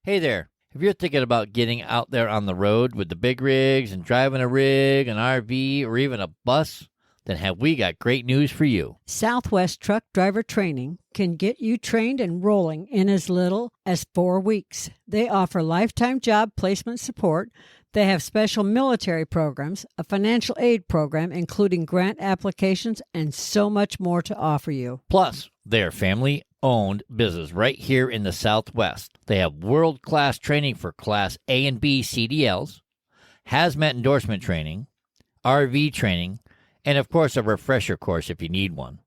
Hey there. If you're thinking about getting out there on the road with the big rigs and driving a rig, an RV, or even a bus, then have we got great news for you. Southwest Truck Driver Training can get you trained and rolling in as little as 4 weeks. They offer lifetime job placement support. They have special military programs, a financial aid program, including grant applications, and so much more to offer you. Plus, they are family-owned business right here in the Southwest. They have world-class training for Class A and B CDLs, hazmat endorsement training, RV training, and, of course, a refresher course if you need one.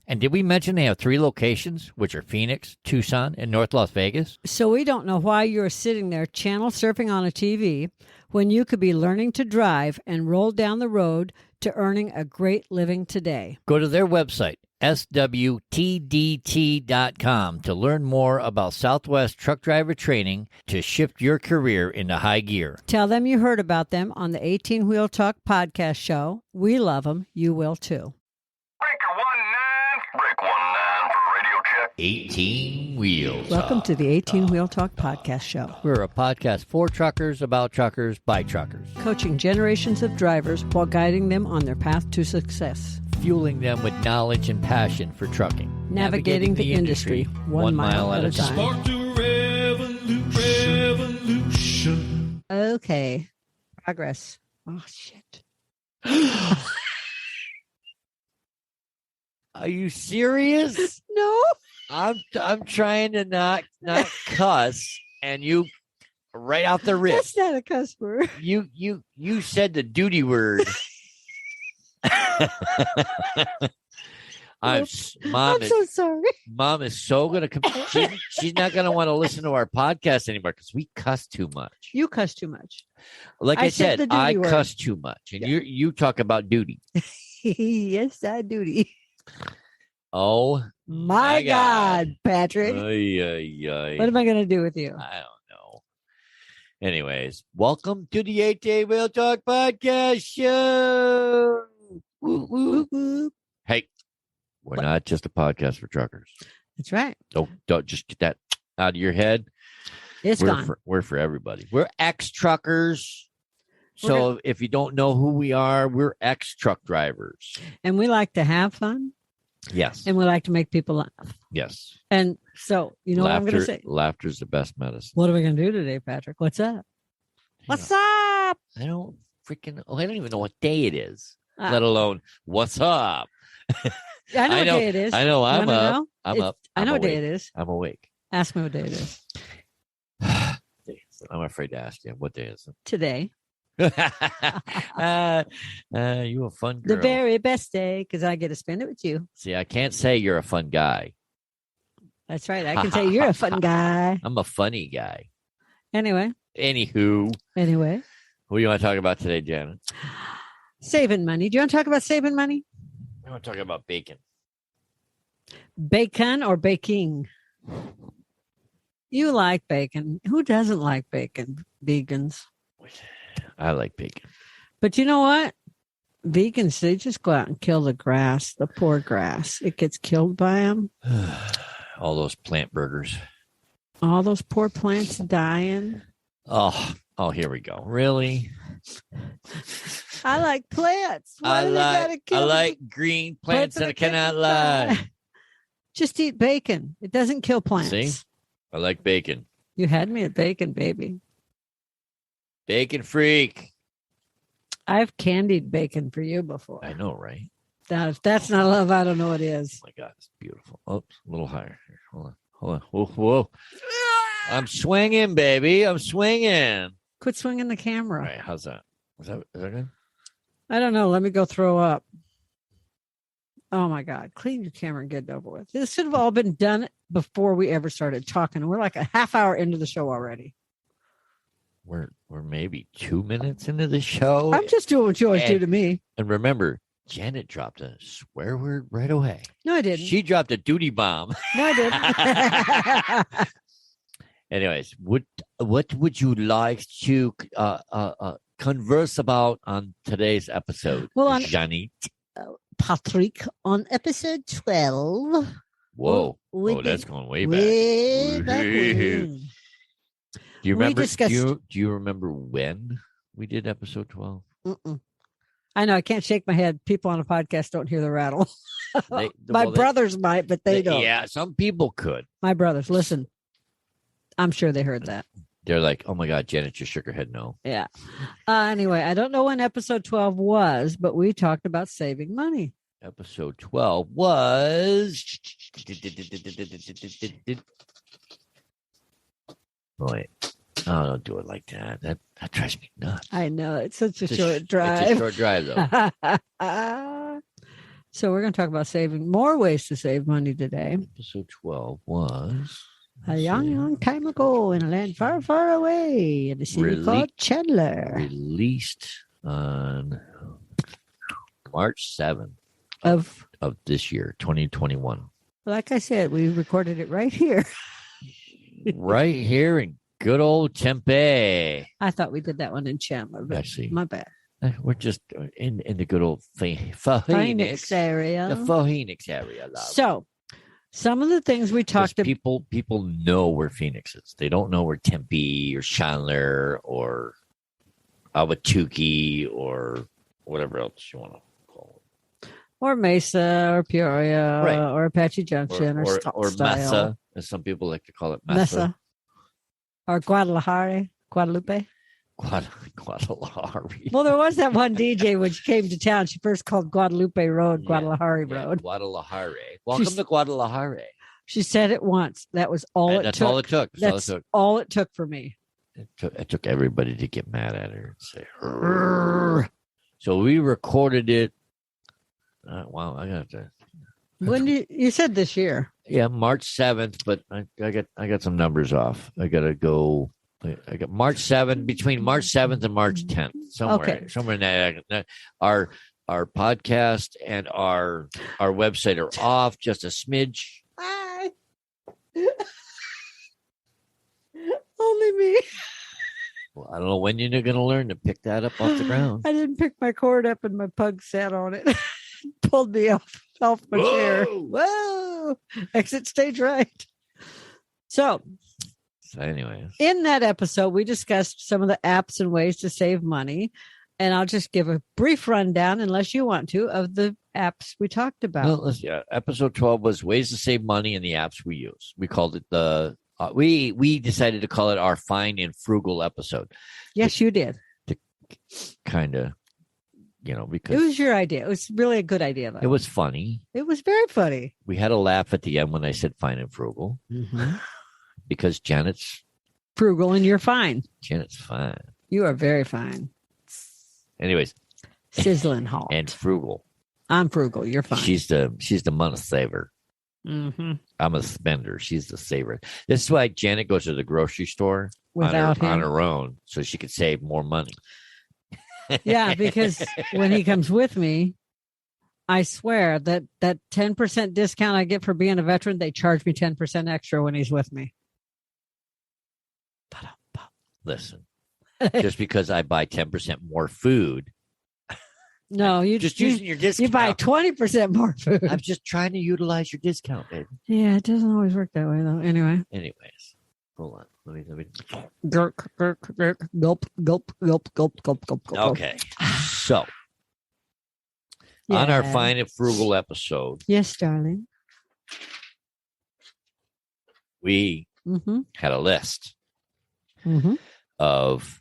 And did we mention they have 3 locations, which are Phoenix, Tucson, and North Las Vegas? So we don't know why you're sitting there channel surfing on a TV when you could be learning to drive and roll down the road to earning a great living today. Go to their website, swtdt.com, to learn more about Southwest Truck Driver Training to shift your career into high gear. Tell them you heard about them on the 18 Wheel Talk podcast show. We love them. You will too. Breaker 19 for radio check. 18 Wheels. Welcome to the 18 Wheel Talk podcast show. We're a podcast for truckers, about truckers, by truckers. Coaching generations of drivers while guiding them on their path to success. Fueling them with knowledge and passion for trucking. Navigating the industry 1 mile at a time. Spark the revolution. Okay. Progress. Oh, shit. Are you serious? No. I'm trying to not cuss, and you right out the rip. That's not a cuss word. You said the duty word. I'm so sorry. Mom is so gonna she's not gonna want to listen to our podcast anymore because we cuss too much. You cuss too much. Like I said said, the I duty word. cuss too much, and you talk about duty. Yes, I duty. Oh My God, Patrick. Ay, ay, ay. What am I going to do with you? I don't know. Anyways, welcome to the 8-Day Wheel Talk Podcast Show. Woo, woo. Woo-woo. Hey, we're not just a podcast for truckers. That's right. Don't just get that out of your head. It's gone. We're for everybody. We're ex-truckers. So if you don't know who we are, we're ex-truck drivers. And we like to have fun. Yes. And we like to make people laugh. Yes. And so, you know what I'm going to say? Laughter's the best medicine. What are we going to do today, Patrick? What's up? What's up? I don't even know what day it is, let alone what's up. I know what day it is. I know I'm up. Know? I'm up. I know what day awake. it is. I'm awake. Ask me what day it is. I'm afraid to ask you. What day is it? Today. You a fun girl. The very best day, because I get to spend it with you. See, I can't say you're a fun guy. That's right. I can say you're a fun guy. I'm a funny guy. Anyway. Anywho. What do you want to talk about today, Janet? Saving money. Do you want to talk about saving money? I want to talk about bacon. Bacon or baking? You like bacon. Who doesn't like bacon? Vegans. I like bacon. But you know what? Vegans, they just go out and kill the grass, the poor grass. It gets killed by them. All those plant burgers. All those poor plants dying. Oh, here we go. Really? I like plants. I like green plants and I cannot lie. Just eat bacon. It doesn't kill plants. See? I like bacon. You had me at bacon, baby. Bacon freak. I've candied bacon for you before. I know, right? If that's not love, I don't know what is. Oh my God, it's beautiful. Oops, a little higher. Here, hold on. Whoa. I'm swinging, baby. I'm swinging. Quit swinging the camera. All right, how's that? Is that good? I don't know. Let me go throw up. Oh my God. Clean your camera and get it over with. This should have all been done before we ever started talking. We're like a half hour into the show already. We're maybe 2 minutes into the show. I'm just doing what you always do to me. And remember, Janet dropped a swear word right away. No, I didn't. She dropped a duty bomb. No, I didn't. Anyways, what would you like to converse about on today's episode, Janet? Patrick, on episode 12. Whoa. That's going way back. Do you We remember? discussed- Do you remember when we did episode 12? Mm-mm. I know I can't shake my head. People on a podcast don't hear the rattle. They- My well, they- brothers might, but they don't. Yeah, some people could. My brothers, listen. I'm sure they heard that. They're like, "Oh my God, Janet just shook her head no." Yeah. Anyway, I don't know when episode 12 was, but we talked about saving money. Episode 12 was. Wait. Oh, don't do it like that. That drives me nuts. I know. It's such a It's short It's a drive. short drive, though. So we're going to talk about saving more ways to save money today. Episode 12 was. A young time ago in a land far, far away in a city called Chandler. Released on March 7th Of, of this year, 2021. like I said, we recorded it right here. Right here in good old Tempe. I thought we did that one in Chandler, but Actually, my bad. we're just in the good old Phoenix Phoenix area. The Phoenix area. Love. So, some of the things we talked about. People know where Phoenix is. They don't know where Tempe or Chandler or Ahwatukee or whatever else you want to call it. Or Mesa, or Peoria, Right. or Apache Junction, or or Style. Mesa, as some people like to call it. Mesa. Or Guadalajara, Guadalupe. Guadalajara. Well, there was that one DJ when she came to town. She first called Guadalupe Road, Yeah, Guadalajara yeah, Road. Guadalajara. Welcome She's- to Guadalajara. She said it once. That was all And it that's took. all it took. That's all it That's took. all it took for me. It took everybody to get mad at her and say, "Rrrr." So we recorded it. Wow, I got to. When you said this year. Yeah, March 7th, but I got some numbers off. I got to go. I got March 7th, between March 7th and March 10th, somewhere in that. Our podcast and our website are off just a smidge. Only me. Well, I don't know when you're going to learn to pick that up off the ground. I didn't pick my cord up and my pug sat on it. Pulled me off my chair. Whoa. Exit stage right. So Anyway, in that episode, we discussed some of the apps and ways to save money. And I'll just give a brief rundown, unless you want to, of the apps we talked about. episode 12 was ways to save money in the apps we use. We called it we decided to call it our fine and frugal episode. Yes, you did. Kind of, It because was your idea. It was really a good idea, though. it was funny. It was very funny. We had a laugh at the end when I said fine and frugal because Janet's Frugal, and you're fine. fine. You are very fine. Anyways, Sizzling hot. and frugal. I'm frugal. You're fine. She's the money saver. Mm-hmm. I'm a spender. She's the saver. This is why Janet goes to the grocery store Without on him. her own, so she could save more money. Yeah, because when he comes with me, I swear that 10% discount I get for being a veteran, they charge me 10% extra when he's with me. Listen, just because I buy 10% more food, No, you just you, using your discount. you buy 20% more food. I'm just trying to utilize your discount, baby. Yeah, it doesn't always work that way, though. Anyway. Anyways, hold on. Let me. Gurk, gurk, gurk, gulp, gulp, gulp, gulp, gulp, gulp, gulp. Okay. So, on our Yeah. fine and frugal episode, Yes, darling. we Mm-hmm. had a list Mm-hmm. of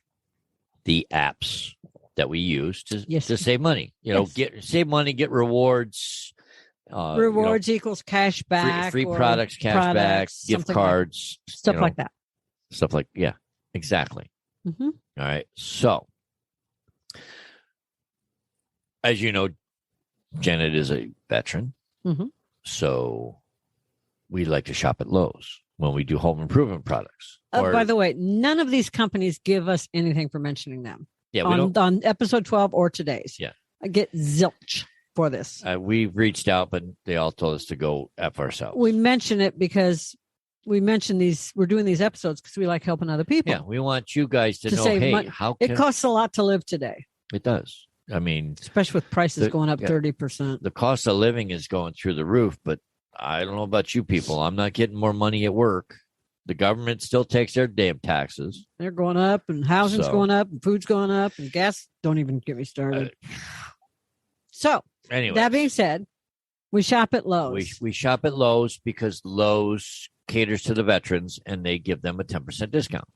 the apps that we use to Yes. save money. Yes. Save money, get rewards. Rewards equals cash back. free or products, cash back, products, gift something like- cards, stuff like that. stuff like exactly. Mm-hmm. All right. So, as you know, Janet is a veteran. Mhm. So we like to shop at Lowe's when we do home improvement products. By the way, none of these companies give us anything for mentioning them yeah, we don't. on episode 12 or today's. Yeah. I get zilch for this. We've reached out, but they all told us to go F ourselves. We mention it because we mention we're doing these episodes because we like helping other people. Yeah, we want you guys to To know, save hey, money. how It can costs a lot to live today, it does. I mean, especially with prices going up yeah. 30%. the cost of living is going through the roof, but I don't know about you people. I'm not getting more money at work. The government still takes their damn taxes. They're going up, and housing's So- going up, and food's going up, and gas. Don't even get me started. So Anyway, that being said, we shop at Lowe's. we shop at Lowe's because Lowe's caters to the veterans and they give them a 10% discount.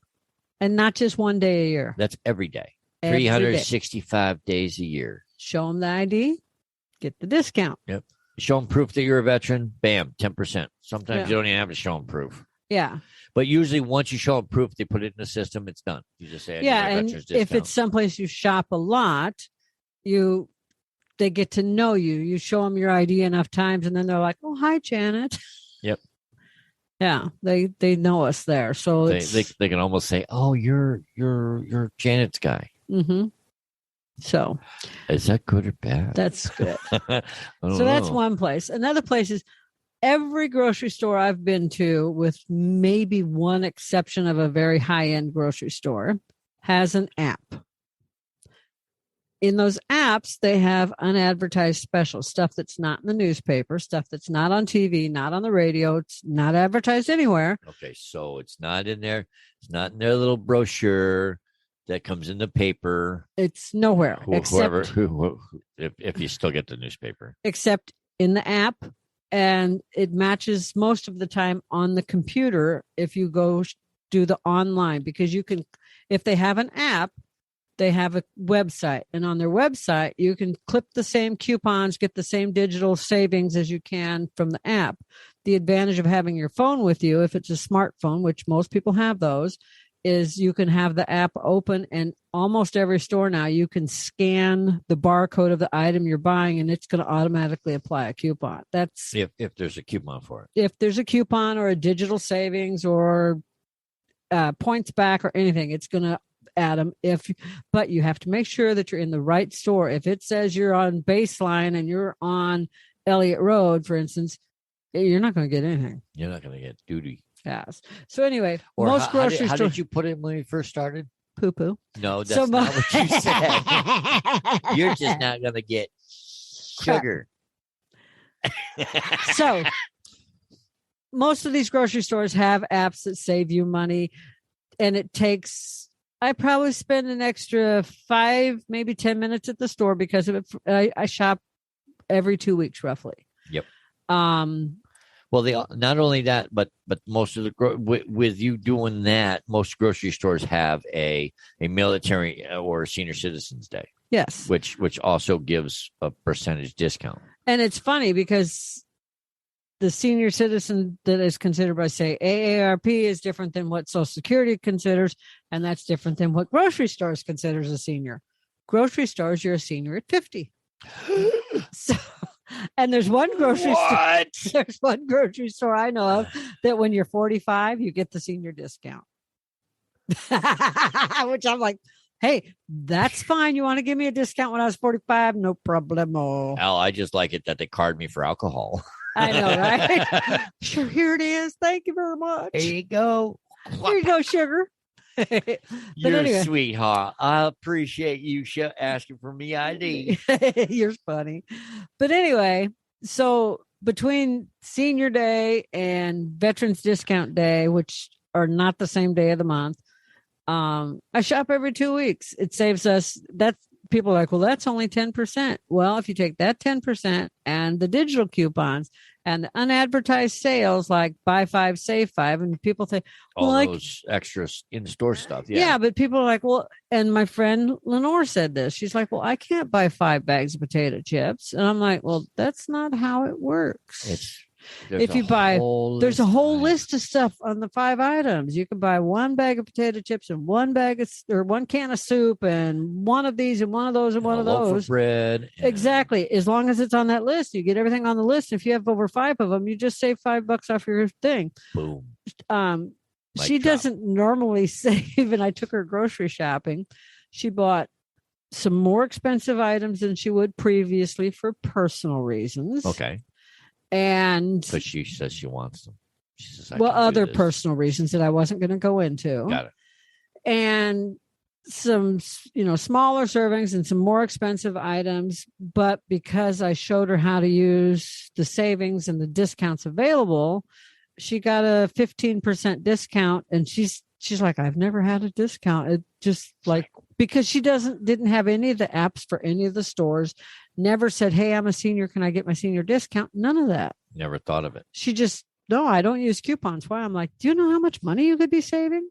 And not just one day a year. That's every day. Every day. 365 days a year. Show them the ID, get the discount. Show them proof that you're a veteran, bam, 10%. Sometimes Yeah. you don't even have to show them proof. Yeah. But usually once you show them proof, they put it in the system, it's done. You just say, I need Yeah. my And veterans if discount. it's someplace you shop a lot, they get to know you. You show them your ID enough times, and then they're like, "Oh, hi, Janet." Yep. Yeah, they know us there, so they can almost say, "Oh, you're Janet's guy." Mm-hmm. So Is that good or bad? that's good. I don't So that's know. one place. Another place is every grocery store I've been to, with maybe one exception of a very high-end grocery store, has an app. In those apps, they have unadvertised specials, stuff that's not in the newspaper, stuff that's not on TV, not on the radio. It's not advertised anywhere. Okay, so it's not in there. It's not in their little brochure that comes in the paper. It's nowhere Whoever, if you still get the newspaper. except in the app. And it matches most of the time on the computer if you go do the online, because you can, if they have an app, they have a website, and on their website, you can clip the same coupons, get the same digital savings as you can from the app. The advantage of having your phone with you, if it's a smartphone, which most people have those, is you can have the app open, and almost every store now you can scan the barcode of the item you're buying, and it's going to automatically apply a coupon. That's If there's a coupon for it. if there's a coupon or a digital savings or points back or anything, it's going to add them. But you have to make sure that you're in the right store. If it says you're on Baseline and you're on Elliott Road, for instance, you're not going to get anything. You're not going to get duty. Yes. So anyway, Or most grocery how stores did you put it when you first started? poo poo. No, that's not what you said. You're just not going to get sugar. So most of these grocery stores have apps that save you money, and I probably spend an extra 5, maybe 10 minutes at the store because of it. I shop every 2 weeks roughly. Yep. Well, they not only that, but most of the with you doing that, most grocery stores have a military or senior citizens day. Yes. Which also gives a percentage discount. And it's funny because the senior citizen that is considered by, say, AARP is different than what Social Security considers, and that's different than what grocery stores considers a senior. Grocery stores, you're a senior at 50. So, and there's one grocery store. There's one grocery store I know of that when you're 45, you get the senior discount. Which I'm like, hey, that's fine. You want to give me a discount when I was 45? No problemo. Al, I just like it that they card me for alcohol. I know, right? Sure, here it is. Thank you very much. There you go. Here you go, sugar. But You're anyway. a sweetheart. I appreciate you asking for me ID. You're funny. But anyway, so between Senior Day and Veterans Discount Day, which are not the same day of the month, I shop every 2 weeks. It saves us. That's people are like, well, that's only 10%. Well, if you take that 10% and the digital coupons and the unadvertised sales, like buy 5, save 5, and people say, well, All those extra in-store stuff. yeah, but people are like, well, and my friend Lenore said this. She's like, well, I can't buy 5 bags of potato chips. And I'm like, well, that's not how it works. If you buy, there's a whole list of stuff on the 5 items. You can buy 1 bag of potato chips and 1 can of soup and one of these and one of those and one of those. Bread. Exactly. As long as it's on that list, you get everything on the list. If you have over 5 of them, you just save $5 off your thing. Boom. She doesn't normally save, and I took her grocery shopping. She bought some more expensive items than she would previously for personal reasons. Okay. And Because she says she wants them. She says, other personal reasons that I wasn't going to go into. Got it. And some, smaller servings and some more expensive items. But because I showed her how to use the savings and the discounts available, she got a 15% discount, and she's like, I've never had a discount. It just like, because she didn't have any of the apps for any of the stores, never said, hey, I'm a senior, can I get my senior discount? None of that. Never thought of it. She just, no, I don't use coupons. Why? I'm like, do you know how much money you could be saving?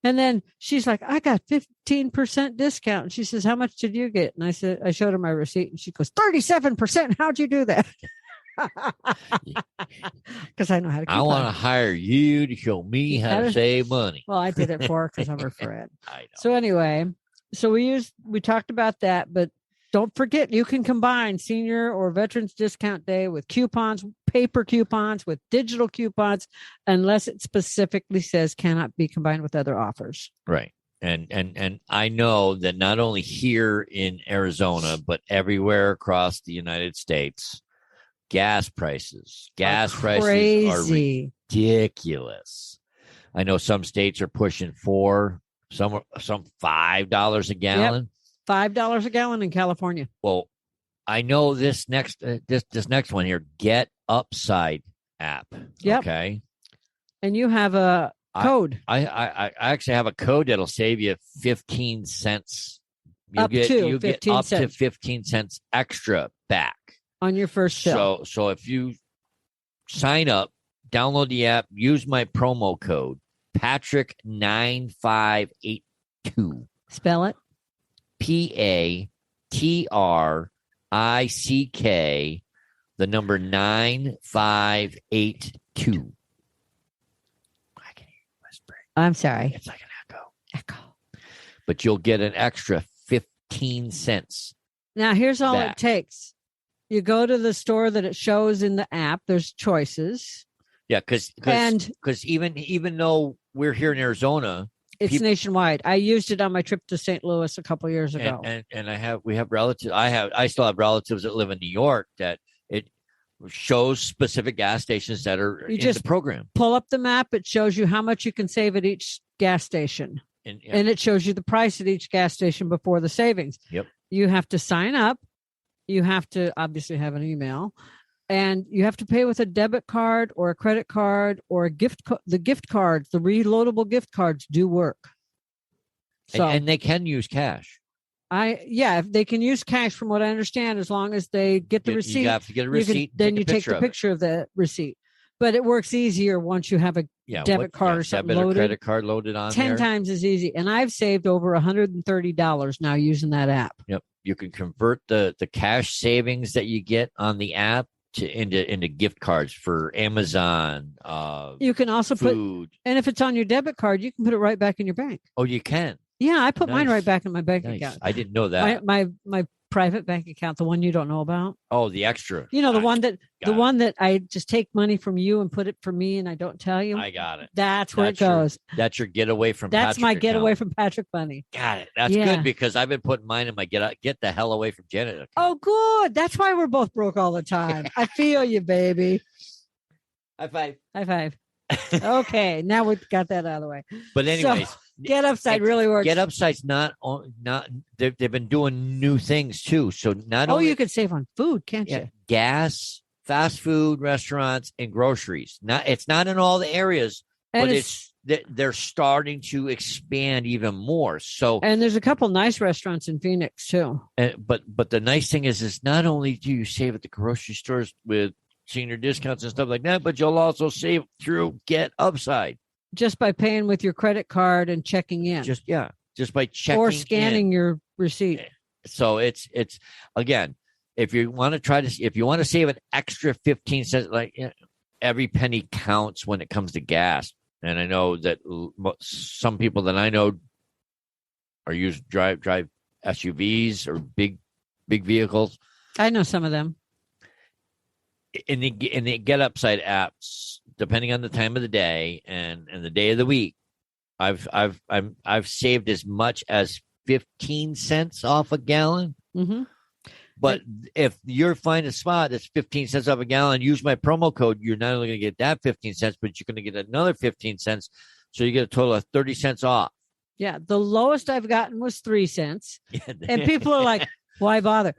And then she's like, I got 15% discount. And she says, how much did you get? And I said, I showed her my receipt, and she goes, 37%. How'd you do that? Because I know how to. I want to hire you to show me how to save money. Well, I did it for her because I'm her friend. I know. So anyway, so we talked about that, but don't forget, you can combine senior or veterans discount day with coupons, paper coupons, with digital coupons, unless it specifically says cannot be combined with other offers. Right. And I know that not only here in Arizona, but everywhere across the United States, gas prices are ridiculous. I know some states are pushing some $5 a gallon. Yep. $5 a gallon in California. Well, I know this next one here, Get Upside app. Yep. Okay. And you have a code. I actually have a code that'll save you 15 cents. You get up to 15 cents extra back on your first fill. So if you sign up, download the app, use my promo code Patrick9582. Spell it. PATRICK, the number 9582. I can hear you whispering. I'm sorry. It's like an echo. But you'll get an extra 15 cents. Now, here's all back. it takes. You go to the store that it shows in the app. There's choices. Yeah, because even though we're here in Arizona, it's nationwide. I used it on my trip to St. Louis a couple years ago. And we have relatives. I still have relatives that live in New York that it shows specific gas stations that are in the program. Pull up the map. It shows you how much you can save at each gas station. And it shows you the price at each gas station before the savings. Yep. You have to sign up. You have to obviously have an email. And you have to pay with a debit card or a credit card or a the gift cards, the reloadable gift cards do work. So, and they can use cash. If they can use cash from what I understand, as long as they get the receipt. You have to get a receipt. Then you take the picture of the receipt. But it works easier once you have a debit card or something loaded. A credit card loaded on 10 times as easy. And I've saved over $130 now using that app. Yep. You can convert the cash savings that you get on the app into gift cards for Amazon. You can also food. And if it's on your debit card, you can put it right back in your bank. Oh, you can? Yeah, I put mine right back in my bank account. I didn't know that. My private bank account, the one you don't know about. Oh, the extra. You know, the one that I just take money from you and put it for me and I don't tell you. I got it. That's where it goes. That's your getaway from Patrick. That's my getaway from Patrick money. Got it. That's good because I've been putting mine in my get the hell away from Janet account. Oh, good. That's why we're both broke all the time. I feel you, baby. High five. High five. Okay, now we've got that out of the way. But anyways. Get Upside really works. Get Upside's not they've been doing new things too. So not only you could save on food, can't you? Gas, fast food, restaurants, and groceries. It's not in all the areas, but they're starting to expand even more. So and there's a couple nice restaurants in Phoenix too. But the nice thing is not only do you save at the grocery stores with senior discounts and stuff like that, but you'll also save through Get Upside. Just by paying with your credit card and checking in. Just by checking or scanning your receipt. So it's again, if you want to save an extra 15 cents, every penny counts when it comes to gas. And I know that some people that I know drive SUVs or big vehicles. I know some of them. In the Get Upside apps, depending on the time of the day and the day of the week, I've saved as much as 15 cents off a gallon. Mm-hmm. But if you're finding a spot that's 15 cents off a gallon, use my promo code. You're not only going to get that 15 cents, but you're going to get another 15 cents. So you get a total of 30 cents off. Yeah, the lowest I've gotten was 3 cents, and people are like, "Why bother?"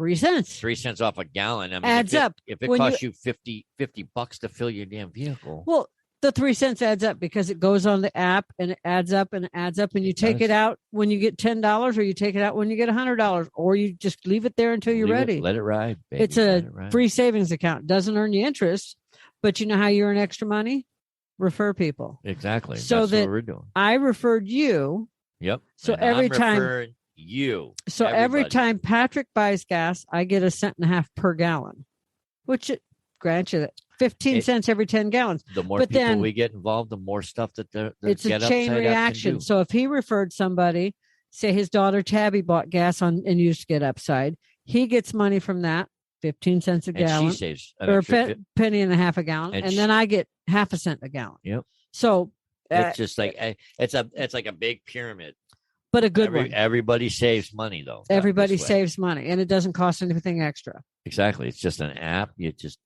3 cents. 3 cents off a gallon. I mean, Adds up. If it When costs you $50 to fill your damn vehicle. Well, the 3 cents adds up because it goes on the app and it adds up and it adds up, and you take it out when you get $10, or you take it out when you get $100, or you just leave it there until you're ready. Let it ride, baby. It's a free savings account. It doesn't earn you interest, but you know how you earn extra money? Refer people. Exactly. So that's that what we're doing. I referred you. Yep. So And every I'm time referring you. So everybody. every time Patrick buys gas, I get 1.5 cents per gallon, which grant you that 15 cents every 10 gallons. The more but people then, we get involved, the more stuff that it's a chain reaction. So if he referred somebody, say his daughter Tabby bought gas on and used to get Upside, he gets money from that, 15 cents a gallon. And she saves or penny and a half a gallon, and then I get 0.5 cents a gallon. Yep. So it's just like it's like a big pyramid. But a good one. Everybody saves money, though. Everybody saves money, and it doesn't cost anything extra. Exactly. It's just an app. You just,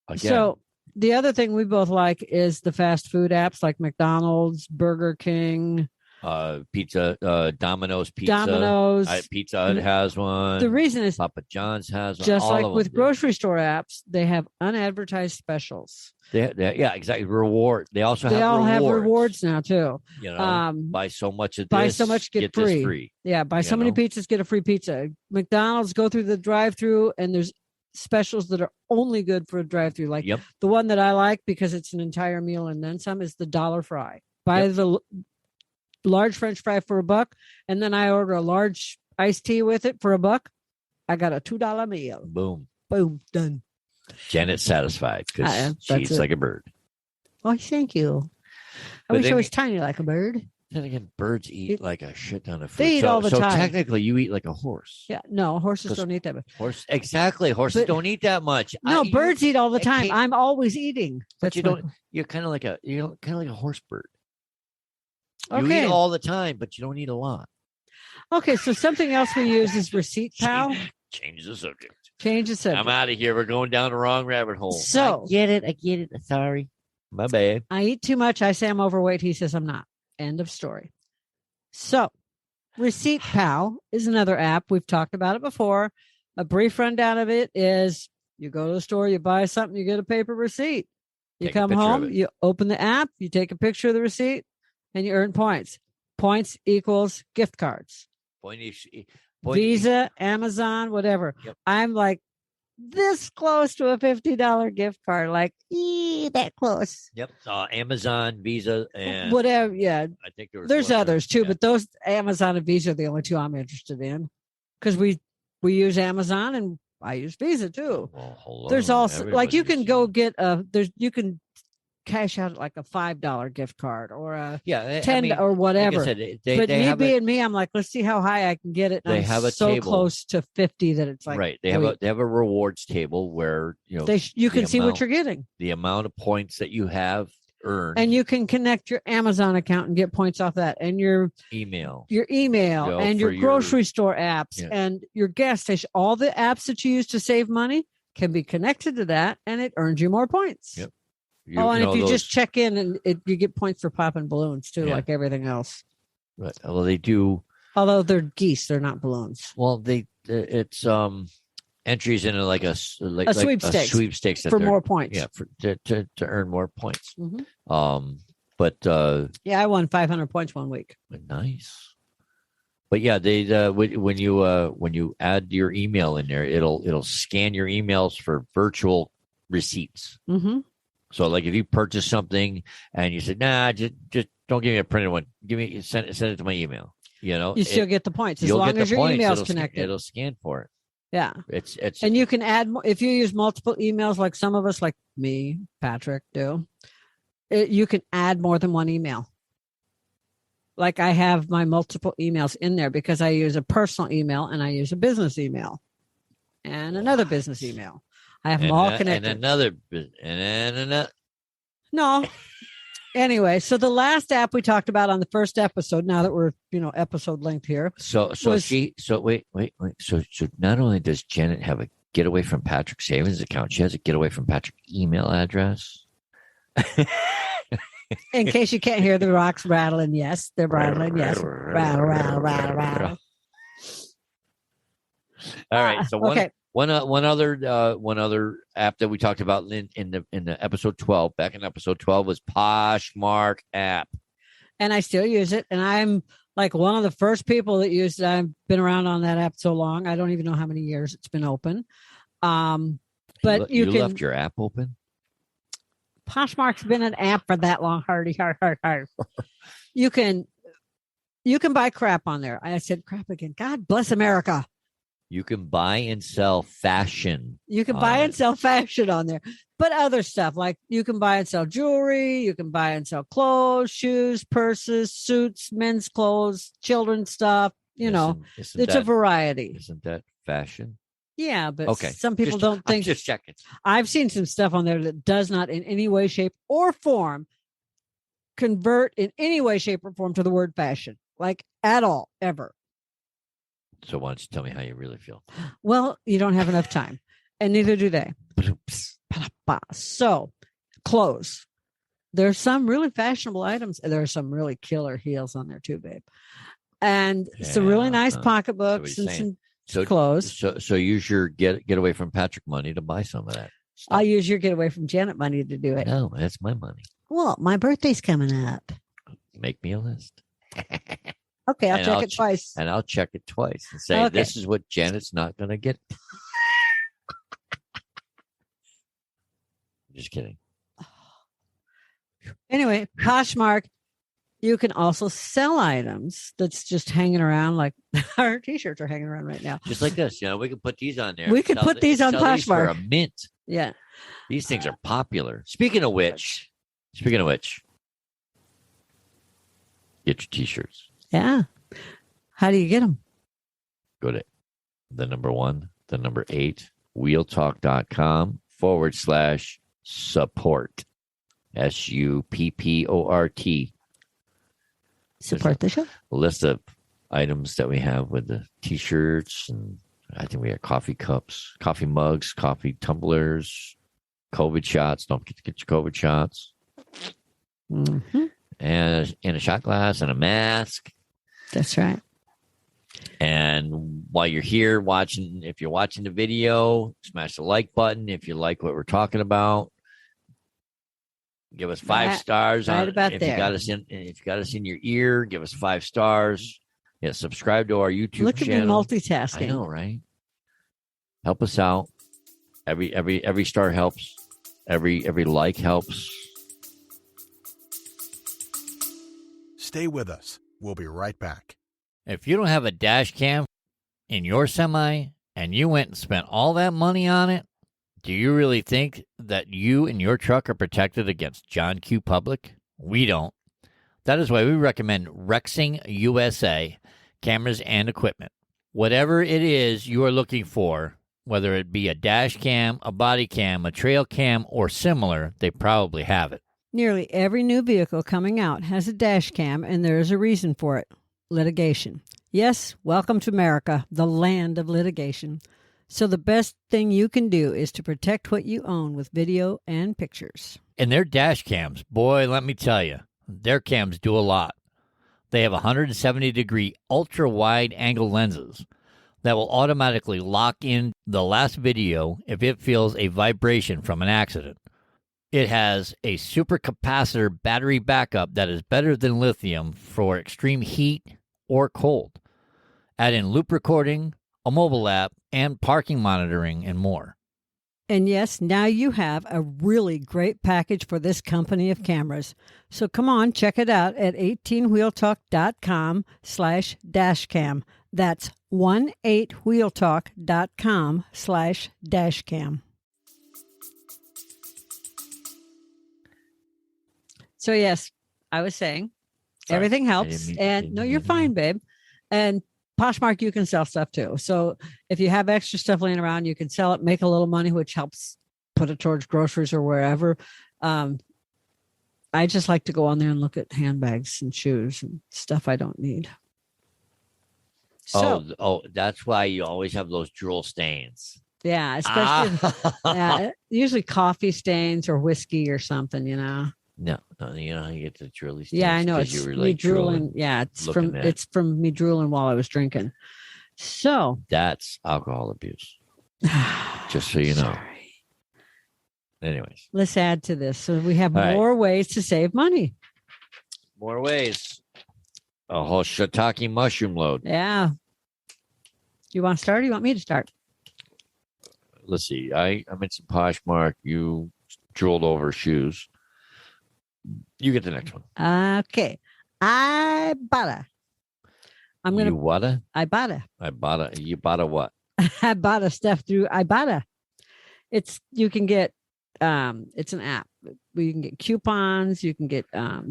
again. So the other thing we both like is the fast food apps like McDonald's, Burger King, pizza, Domino's Pizza. Pizza Hut has one. The reason is Papa John's has one. Just all like of with them, grocery store apps, they have unadvertised specials. Yeah, exactly. Reward. They also they have all rewards. have rewards now too. You know, buy so much of this, buy so much, get free. This free. Yeah, buy so many pizzas, get a free pizza. McDonald's, go through the drive-through, and there's specials that are only good for a drive-through. Like the one that I like because it's an entire meal and then some is the dollar fry. Buy the large French fry for $1, and then I order a large iced tea with it for $1. I got a $2 meal. Boom, done. Janet's satisfied because she eats like a bird. Oh, thank you. I wish I was tiny like a bird. Then again, birds eat like a shit ton of food. They eat all the time. So technically, you eat like a horse. Yeah, no, horses don't eat that much. Exactly, horses don't eat that much. No, birds eat all the time. I'm always eating. But you don't. You're kind of like a horse bird. You Okay. eat all the time, but you don't eat a lot. Okay, so something else we use is Receipt Pal. Change the subject. I'm out of here. We're going down the wrong rabbit hole. So I get it. Sorry. My bad. I eat too much. I say I'm overweight. He says I'm not. End of story. So Receipt Pal is another app. We've talked about it before. A brief rundown of it is you go to the store, you buy something, you get a paper receipt. You come home, you open the app, you take a picture of the receipt, and you earn points. Points equals gift cards. Visa, Amazon, whatever. Yep. I'm like this close to a $50 gift card, like that close. Yep. Amazon, Visa, and whatever. Yeah. I think there's others too, but those Amazon and Visa are the only two I'm interested in because we use Amazon and I use Visa too. Well, there's also like you can go get you can cash out like a $5 gift card or a $10 or whatever. Like I said, but me being me, I'm like, let's see how high I can get it. And they have a so table. Close to 50 that it's like right. They have a rewards table where you can see what you're getting, the amount of points that you have earned, and you can connect your Amazon account and get points off that, and your email, and your grocery store apps, and your gas station. All the apps that you use to save money can be connected to that, and it earns you more points. Yep. If you just check in and you get points for popping balloons too, like everything else. Right. Well, they do. Although they're geese, they're not balloons. Well, it's entries into like a sweepstakes for more points. Yeah, to earn more points. Mm-hmm. But I won 500 points one week. Nice. But yeah, they when you add your email in there, it'll scan your emails for virtual receipts. Mm-hmm. So, like, if you purchase something and you said, "Nah, just don't give me a printed one. Send it to my email." You still get the points as long as your email's connected. It'll scan for it. Yeah, it's and you can add if you use multiple emails, like some of us, like me, Patrick, do. You can add more than one email. Like I have my multiple emails in there because I use a personal email and I use a business email and another business email. I have them all connected. And another. No. Anyway, so the last app we talked about on the first episode, now that we're, episode length here. So wait. So not only does Janet have a getaway from Patrick's savings account, she has a getaway from Patrick's email address. In case you can't hear the rocks rattling, yes, they're rattling, yes. Rattle, rattle, rattle, rattle. All right. So okay. one other app that we talked about in the episode 12, back in episode 12, was Poshmark app. And I still use it. And I'm like one of the first people that used it. I've been around on that app so long. I don't even know how many years it's been open. But you can left your app open. Poshmark's been an app for that long. Hardy. You can buy crap on there. I said crap again. God bless America. You can buy and sell fashion. You can buy and sell fashion on there, but other stuff like you can buy and sell jewelry. You can buy and sell clothes, shoes, purses, suits, men's clothes, children's stuff. It's a variety. Isn't that fashion? Yeah, but okay. Some people don't think. I'm just checking. I've seen some stuff on there that does not in any way, shape, or form convert in any way, shape, or form to the word fashion, like at all, ever. So why don't you tell me how you really feel? Well, you don't have enough time, and neither do they. So, clothes. There's some really fashionable items. There are some really killer heels on there too, babe. And some really nice pocketbooks and some clothes. So use your get away from Patrick money to buy some of that stuff. I'll use your get away from Janet money to do it. No, that's my money. Well, my birthday's coming up. Make me a list. Okay, I'll check it twice. And I'll check it twice and say, This is what Janet's not going to get. Just kidding. Anyway, Poshmark, you can also sell items that's just hanging around, like our T-shirts are hanging around right now. Just like this. We can put these on there. We could put these on Poshmark. For a mint. Yeah. These things are popular. Speaking of which, get your T-shirts. Yeah. How do you get them? Go to the number 8, wheeltalk.com/support. SUPPORT. Support the show. A list of items that we have with the T-shirts, and I think we have coffee cups, coffee mugs, coffee tumblers, COVID shots. Don't forget to get your COVID shots. Mm-hmm. And a shot glass and a mask. That's right. And while you're here watching, if you're watching the video, smash the like button. If you like what we're talking about, give us 5 stars. Right about if there. If you got us in your ear, give us 5 stars. Yeah, subscribe to our YouTube channel. Look at me multitasking. I know, right? Help us out. Every star helps. Every like helps. Stay with us. We'll be right back. If you don't have a dash cam in your semi and you went and spent all that money on it, do you really think that you and your truck are protected against John Q. Public? We don't. That is why we recommend Rexing USA cameras and equipment. Whatever it is you are looking for, whether it be a dash cam, a body cam, a trail cam, or similar, they probably have it. Nearly every new vehicle coming out has a dash cam, and there is a reason for it. Litigation. Yes, welcome to America, the land of litigation. So the best thing you can do is to protect what you own with video and pictures. And their dash cams, boy, let me tell you, their cams do a lot. They have 170-degree ultra-wide angle lenses that will automatically lock in the last video if it feels a vibration from an accident. It has a supercapacitor battery backup that is better than lithium for extreme heat or cold. Add in loop recording, a mobile app, and parking monitoring, and more. And yes, now you have a really great package for this company of cameras. So come on, check it out at 18wheeltalk.com/dashcam. That's 18wheeltalk.com/dashcam. So yes, I was saying, Sorry, everything helps. And no, you're fine, babe. And Poshmark, you can sell stuff too. So if you have extra stuff laying around, you can sell it, make a little money, which helps put it towards groceries or wherever. I just like to go on there and look at handbags and shoes and stuff I don't need. So, that's why you always have those drool stains. Yeah, especially usually coffee stains or whiskey or something, No, you know how you get the drooly stains. Yeah, I know. It's you were like drooling. Yeah, it's from me drooling while I was drinking. So That's alcohol abuse. Just so you know. Sorry. Anyways, Let's add to this. So we have All right. more ways to save money. more ways. A whole shiitake mushroom load. Yeah. You want to start or you want me to start? Let's see. I'm in some Poshmark. You drooled over shoes. You get the next one. Okay. Ibotta. I'm going You to, what? Ibotta. You bought a what? I bought a stuff through Ibotta. You can get, it's an app where you can get coupons, you can get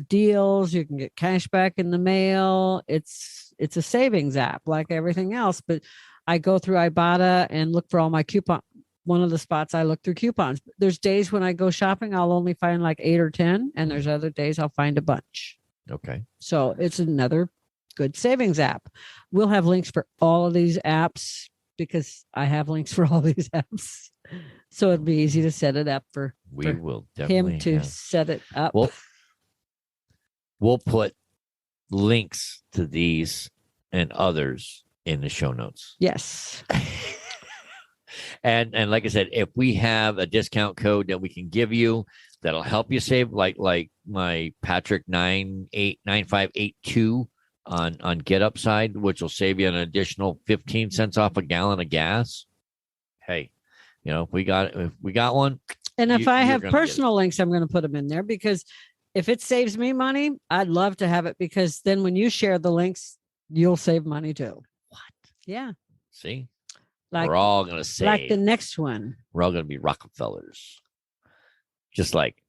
deals, you can get cash back in the mail. It's a savings app like everything else, but I go through Ibotta and look for all my coupon. One of the spots I look through coupons. There's days when I go shopping, I'll only find like 8 or 10, and there's other days I'll find a bunch. Okay. So it's another good savings app. We'll have links for all of these apps because I have links for all these apps. So it'd be easy to set it up for We will definitely him to have- set it up. We'll put links to these and others in the show notes. Yes. And like I said, if we have a discount code that we can give you that'll help you save, like my Patrick 9582 on Get Upside, which will save you an additional 15 cents off a gallon of gas. Hey, if we got one. And if I you're have gonna get it. personal links, I'm going to put them in there because if it saves me money, I'd love to have it because then when you share the links, you'll save money too. What? Yeah. See, Like, we're all gonna save. like the next one. We're all gonna be Rockefellers, just like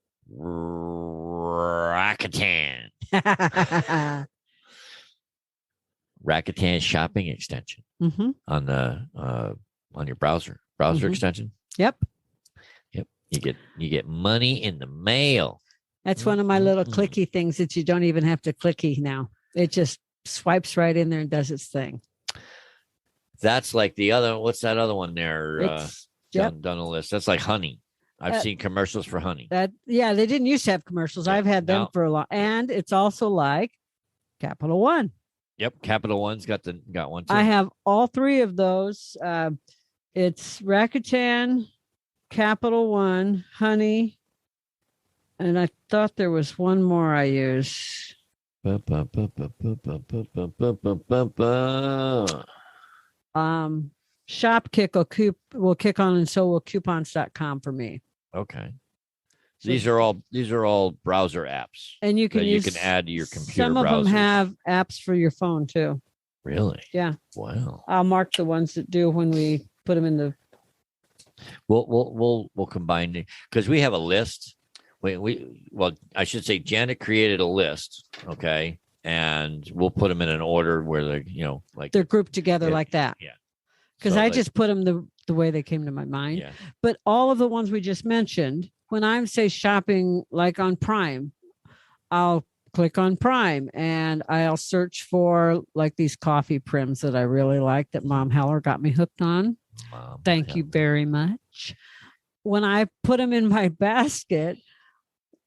Rakuten. Rakuten shopping extension Mm-hmm. on the on your browser Mhm. extension. Yep. You get money in the mail. That's one of my little Mm-mm. clicky things that you don't even have to clicky now. It just swipes right in there and does its thing. That's like the other. What's that other one there? It's, yep. Done a list. That's like honey. I've Uh, seen commercials for honey. Yeah, they didn't used to have commercials. Yeah, I've had them no. for a long, and it's also like Capital One. Yep, Capital One's got one too. I have all three of those. It's Rakuten, Capital One, Honey, and I thought there was one more I use. Shopkick will kick on, and so will coupons.com for me. Okay. So- These are all browser apps And you can that you use can add to your computer some of browsers. them have apps for your phone too. Really? Yeah. Wow. I'll mark the ones that do when we put them in the. We'll combine it because we have a list. Well, I should say Janet created a list, okay, and we'll put them in an order where they're like They're grouped together Yeah, like that. yeah. Because So, I like, just put them the way they came to my mind. yeah. But all of the ones we just mentioned, when I'm say shopping like on Prime, I'll click on Prime and I'll search for like these coffee prims that I really like that Mom Heller got me hooked on. Thank you very much. When I put them in my basket,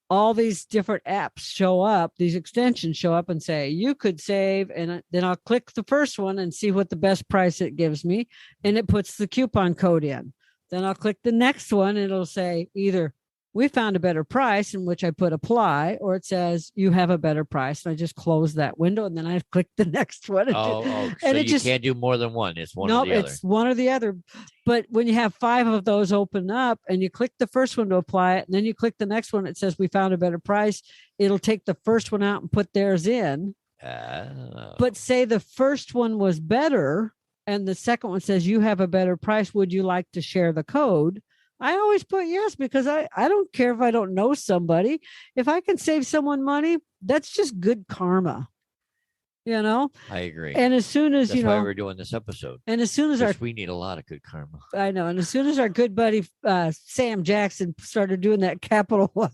all these different apps show up, these extensions show up and say, you could save. And then I'll click the first one and see what the best price it gives me. And it puts the coupon code in. Then I'll click the next one and it'll say either we found a better price, in which I put apply, or it says you have a better price. And I just close that window and then I click the next one. So and you can't do more than one. It's one or Nope, the other. it's one or the other. But when you have 5 of those open up and you click the first one to apply it, and then you click the next one, it says we found a better price. It'll take the first one out and put theirs in. Oh. But say the first one was better and the second one says you have a better price. Would you like to share the code? I always put yes, because I don't care if I don't know somebody. If I can save someone money, that's just good karma. I agree. And as soon as, That's why we're doing this episode. and as soon as our, Because we need a lot of good karma. I know, and as soon as our good buddy Sam Jackson started doing that Capital One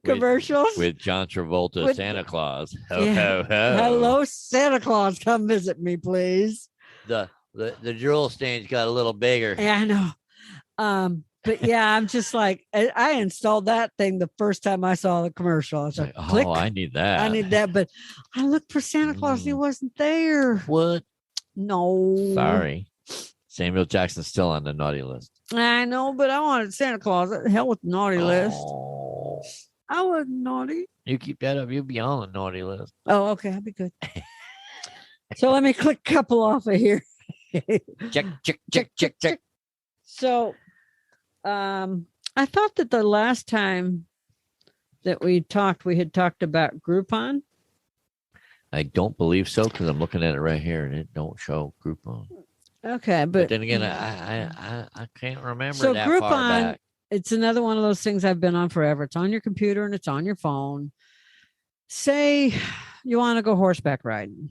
commercials. With John Travolta, With- Santa Claus. Ho, Yeah. ho, ho. Hello, Santa Claus, come visit me, please. The drool stains got a little bigger. Yeah, I know. But yeah, I'm just like, I installed that thing the first time I saw the commercial. I was like, Oh, click. I need that. I need that. But I looked for Santa Claus and he wasn't there. What? No. Sorry. Samuel Jackson's still on the naughty list. I know, but I wanted Santa Claus. Hell with the naughty list. Oh, I wasn't naughty. you keep that up, you'll be on the naughty list. Oh, okay. I'll be good. So let me click a couple off of here. Check. So I thought that the last time that we had talked about Groupon. I don't believe so because I'm looking at it right here and it don't show Groupon. Okay, But then again, I can't remember so that Groupon, far back. It's another one of those things I've been on forever. It's on your computer and it's on your phone. Say you want to go horseback riding.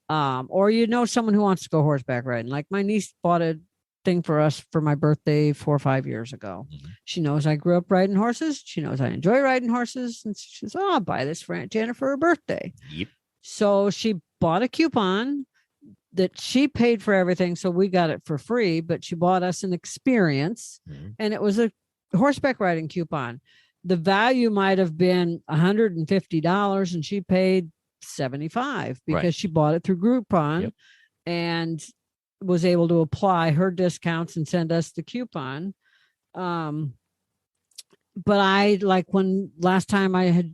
Or you know someone who wants to go horseback riding. Like my niece bought a thing for us for my birthday 4 or 5 years ago. Mm-hmm. She knows I grew up riding horses. She knows I enjoy riding horses. And she says, oh, I'll buy this for Aunt Jenna for her birthday. Yep. So she bought a coupon that she paid for everything. So we got it for free, but she bought us an experience and it was a horseback riding coupon. The value might have been $150 and she paid $75 because she bought it through Groupon and was able to apply her discounts and send us the coupon. But I like when last time I had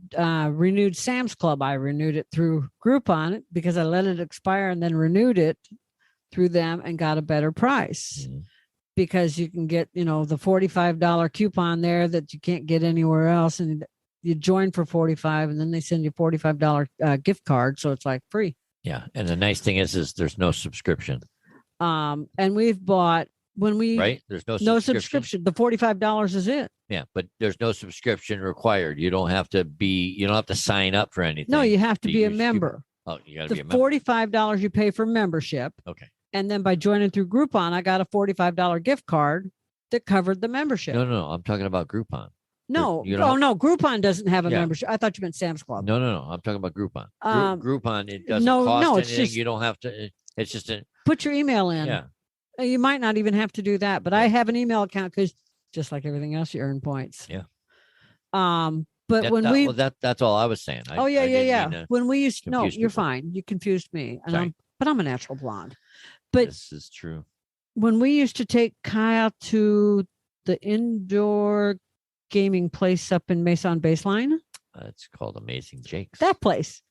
renewed Sam's Club, I renewed it through Groupon because I let it expire and then renewed it through them and got a better price because you can get, the $45 coupon there that you can't get anywhere else. And you join for $45 and then they send you $45 gift card. So it's like free. Yeah. And the nice thing is there's no subscription. And we've bought right? There's no subscription. The $45 is it. Yeah, but there's no subscription required. You don't have to sign up for anything. No, you have to be a member. Oh, you got to be a member. $45 you pay for membership. Okay. And then by joining through Groupon, I got a $45 gift card that covered the membership. No. I'm talking about Groupon. No, no. Groupon doesn't have a membership. I thought you meant Sam's Club. No. I'm talking about Groupon. Groupon, it doesn't cost anything. You don't have to. It's just put your email in. Yeah. You might not even have to do that, but I have an email account because just like everything else, you earn points. Yeah. But that's all I was saying. Yeah. When we used to, you're fine. You confused me. And I'm a natural blonde. But this is true. When we used to take Kyle to the indoor gaming place up in Mason Baseline, it's called Amazing Jake's. That place.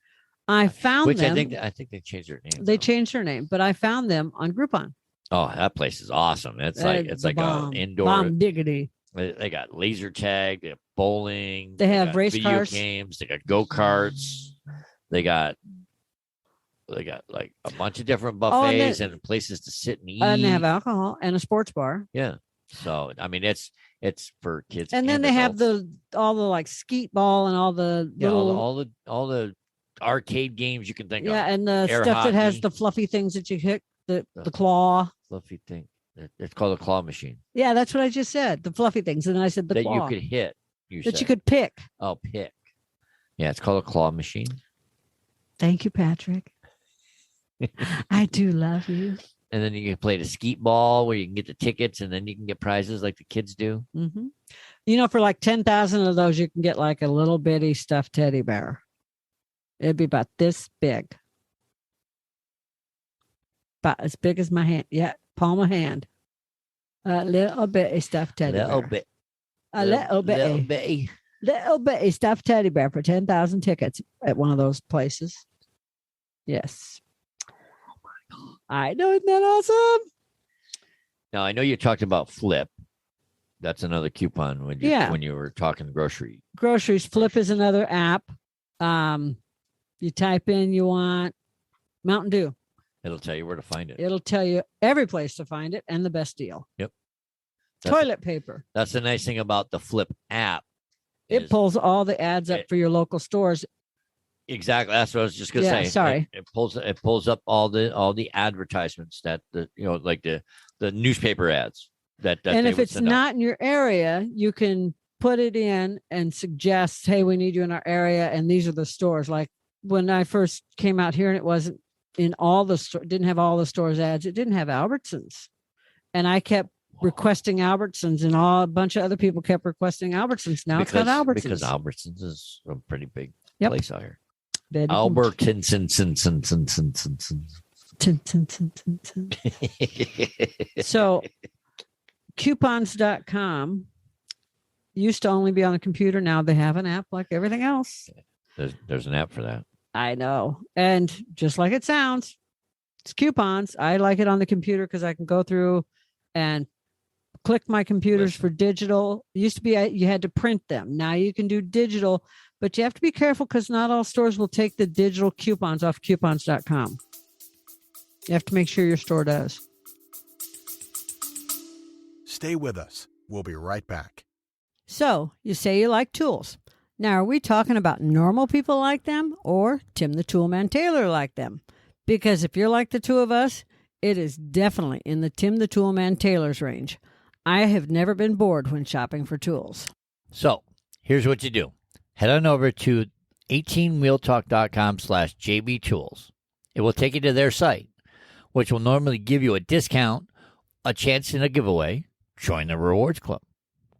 I found them. I think they changed their name. They changed their name, but I found them on Groupon. Oh, that place is awesome. It's like bomb. a indoor Bomb diggity. They got laser tag, they have bowling, they have race video cars, games, they got go-karts, they got like a bunch of different buffets and places to sit and eat. And they have alcohol and a sports bar. Yeah. So I mean it's for kids. And then they have all the like skeet ball and all the all the arcade games you can think of. Yeah, and the stuff that has the fluffy things that you hit, the claw. Fluffy thing. It's called a claw machine. Yeah, that's what I just said. The fluffy things. And then I said the claw. That you could hit. You could pick. Oh, pick. Yeah, it's called a claw machine. Thank you, Patrick. I do love you. And then you can play the skeet ball where you can get the tickets and then you can get prizes like the kids do. Mm-hmm. For like 10,000 of those, you can get like a little bitty stuffed teddy bear. It'd be about this big. About as big as my hand. Yeah, palm of hand. A little bitty stuffed teddy bear. Little bitty stuffed teddy bear for 10,000 tickets at one of those places. Yes. I know, isn't that awesome? Now, I know you talked about Flip. That's another coupon when you were talking groceries. Flip is another app. You type in you want Mountain Dew. It'll tell you where to find it. It'll tell you every place to find it and the best deal. Yep. Toilet paper. That's the nice thing about the Flip app. It pulls all the ads up for your local stores. Exactly. That's what I was just gonna say. Sorry. It pulls up all the advertisements that like the newspaper ads that and if it's not in your area, you can put it in and suggest, hey, we need you in our area, and these are the stores. Like when I first came out here and it wasn't in all the didn't have all the stores ads, it didn't have Albertsons. And I kept requesting Albertsons, and a bunch of other people kept requesting Albertsons. Now it's not Albertsons. Because Albertsons is a pretty big Yep. place out here. Bed- Albertsons. So coupons.com used to only be on the computer. Now they have an app like everything else. There's an app for that. I know. And just like it sounds, it's coupons. I like it on the computer because I can go through and click my computers for digital. It used to be you had to print them. Now you can do digital, but you have to be careful because not all stores will take the digital coupons off coupons.com. You have to make sure your store does. Stay with us. We'll be right back. So you say you like tools. Now, are we talking about normal people like them or Tim the Toolman Taylor like them? Because if you're like the two of us, it is definitely in the Tim the Toolman Taylor's range. I have never been bored when shopping for tools. So here's what you do. Head on over to 18wheeltalk.com/JBTools. It will take you to their site, which will normally give you a discount, a chance in a giveaway, join the rewards club,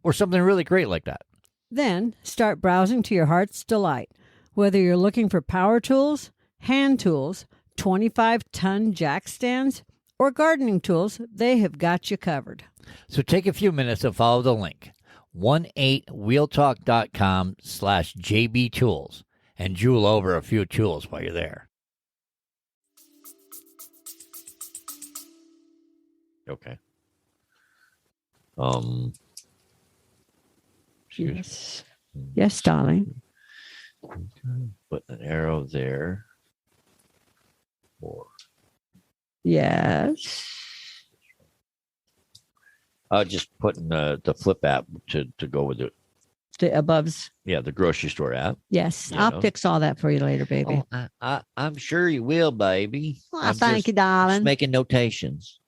or something really great like that. Then start browsing to your heart's delight. Whether you're looking for power tools, hand tools, 25-ton jack stands, or gardening tools, they have got you covered. So take a few minutes to follow the link, 18wheeltalk.com/JBTools, and jewel over a few tools while you're there. Okay. Yes. Yes, darling. Put an arrow there. Or Yes. just putting the Flip app to go with it. The aboves. Yeah, the grocery store app. Yes. You I'll know. fix all that for you later, baby. Oh, I'm sure you will, baby. Well, thank you, darling. Just making notations.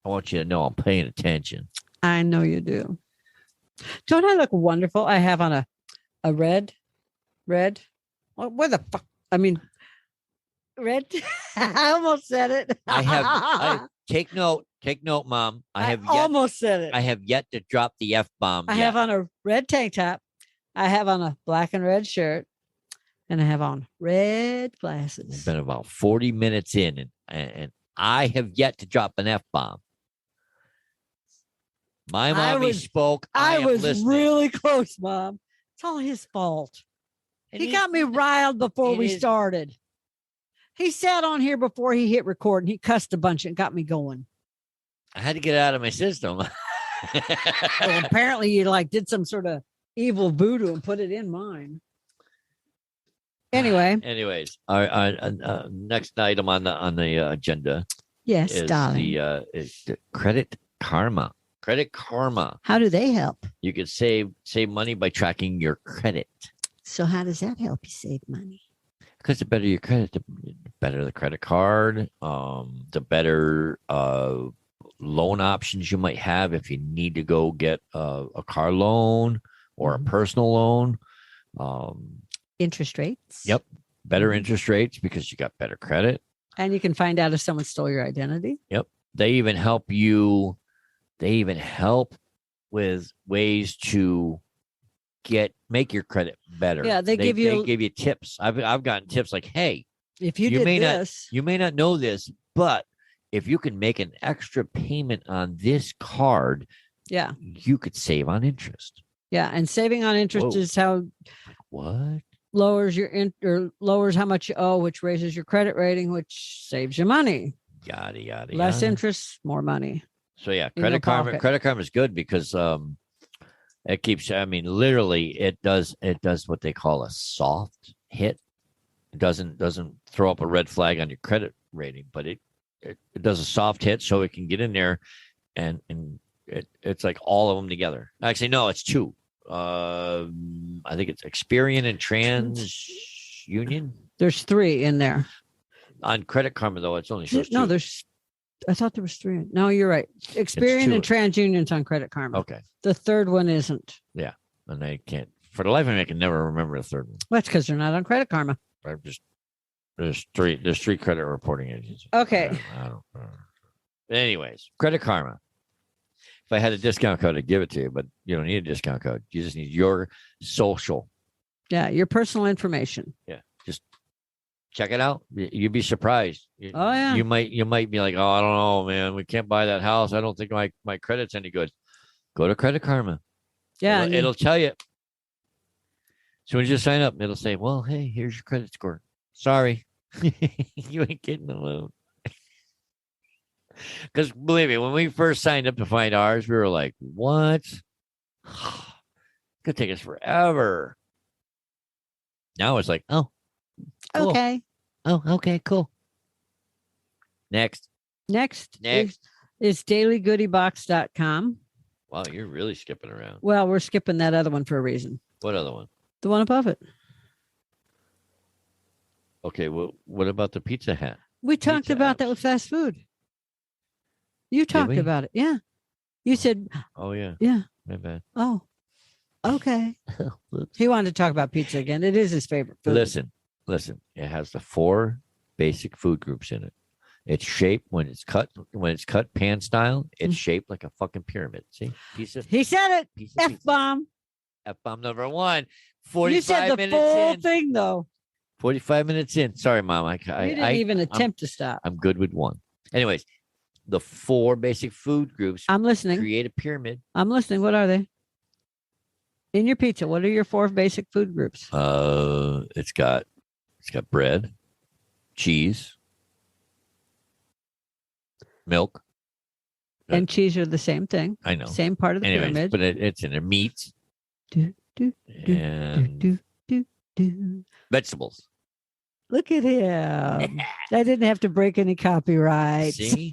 I want you to know I'm paying attention. I know you do. Don't I look wonderful? I have on a red. Where the fuck? I mean, red. I almost said it. Take note, Mom. I almost said it. I have yet to drop the F-bomb. I have on a red tank top. I have on a black and red shirt, and I have on red It's glasses. been about 40 minutes in, and I have yet to drop an F-bomb. My mommy spoke. I am was listening. really close, Mom. It's all his fault. And He got me riled before we is- started. He sat on here before he hit record, and he cussed a bunch and got me going. I had to get it out of my system. Well, apparently you did some sort of evil voodoo and put it in mine. Anyway, Anyways, our next item on the agenda yes, is darling. is the Credit Karma. Credit Karma. How do they help? You could save money by tracking your credit. So how does that help you save money? Because the better your credit, the better the credit card, the better loan options you might have if you need to go get a car loan or a personal loan. Interest rates. Yep. Better interest rates because you got better credit. And you can find out if someone stole your identity. Yep. They even help you. They even help with ways to make your credit better. Yeah, they give you tips. I've gotten tips like, hey, if you you did may this. you may not know this, but if you can make an extra payment on this card, Yeah. you could save on interest. Yeah. And saving on interest Whoa. is how What? lowers or lowers how much you owe, which raises your credit rating, which saves you money. Yada yada. Less yada. interest, more money. So yeah, in your Credit Karma. pocket. Credit Karma is good because it keeps. I mean, literally, it does what they call a soft hit. It doesn't throw up a red flag on your credit rating, but it does a soft hit so it can get in there, and it's like all of them together. Actually, no, it's two. I think it's Experian and TransUnion. There's 3 in there. On Credit Karma, though, it's only shows No, two. I thought there was 3. No, you're right. Experian two. and TransUnion's on Credit Karma. Okay, The third one isn't. and I can't for the life of me, I can never remember the third one. Well, that's because they're not on Credit Karma. I've just there's three credit reporting agencies. Okay. I don't. Anyways, Credit Karma. If I had a discount code, I'd give it to you, but you don't need a discount code. You just need your social. Yeah, your personal information. Yeah, just check it out. You'd be surprised. Oh, yeah. You might be like, oh, I don't know, man. We can't buy that house. I don't think my credit's any good. Go to Credit Karma. Yeah. It'll tell you. As soon as you sign up, it'll say, well, hey, here's your credit score. Sorry. You ain't getting the loan. Because believe me, when we first signed up to find ours, we were like, what? It's going to take us forever. Now it's like, oh, cool. Okay. Oh, okay, cool. Next. Is dailygoodybox.com. Wow, you're really skipping around. Well, we're skipping that other one for a reason. What other one? The one above it. Okay, well, what about the Pizza Hut? We talked Pizza about that apps. with fast food. You talked we? about it. Yeah. You said, Oh, yeah. yeah. My bad. Oh, okay. He wanted to talk about pizza again. It is his favorite food. Listen. It has the 4 basic food groups in it. It's shaped when it's cut pan style. It's shaped like a fucking pyramid. See, He said it. F-bomb. F-bomb number 1. 45 You said the minutes full in. thing, though. 45 minutes in. Sorry, Mom. You didn't even attempt to stop. I'm good with 1. Anyways, the 4 basic food groups I'm listening. create a pyramid. I'm listening. What are they? In your pizza, what are your 4 basic food groups? It's got bread, cheese, milk. And cheese are the same thing. I know. Same part of the pyramid. But it's in there. Meats Do, do, do, and do, do, do. vegetables. Look at him. I didn't have to break any copyright. See,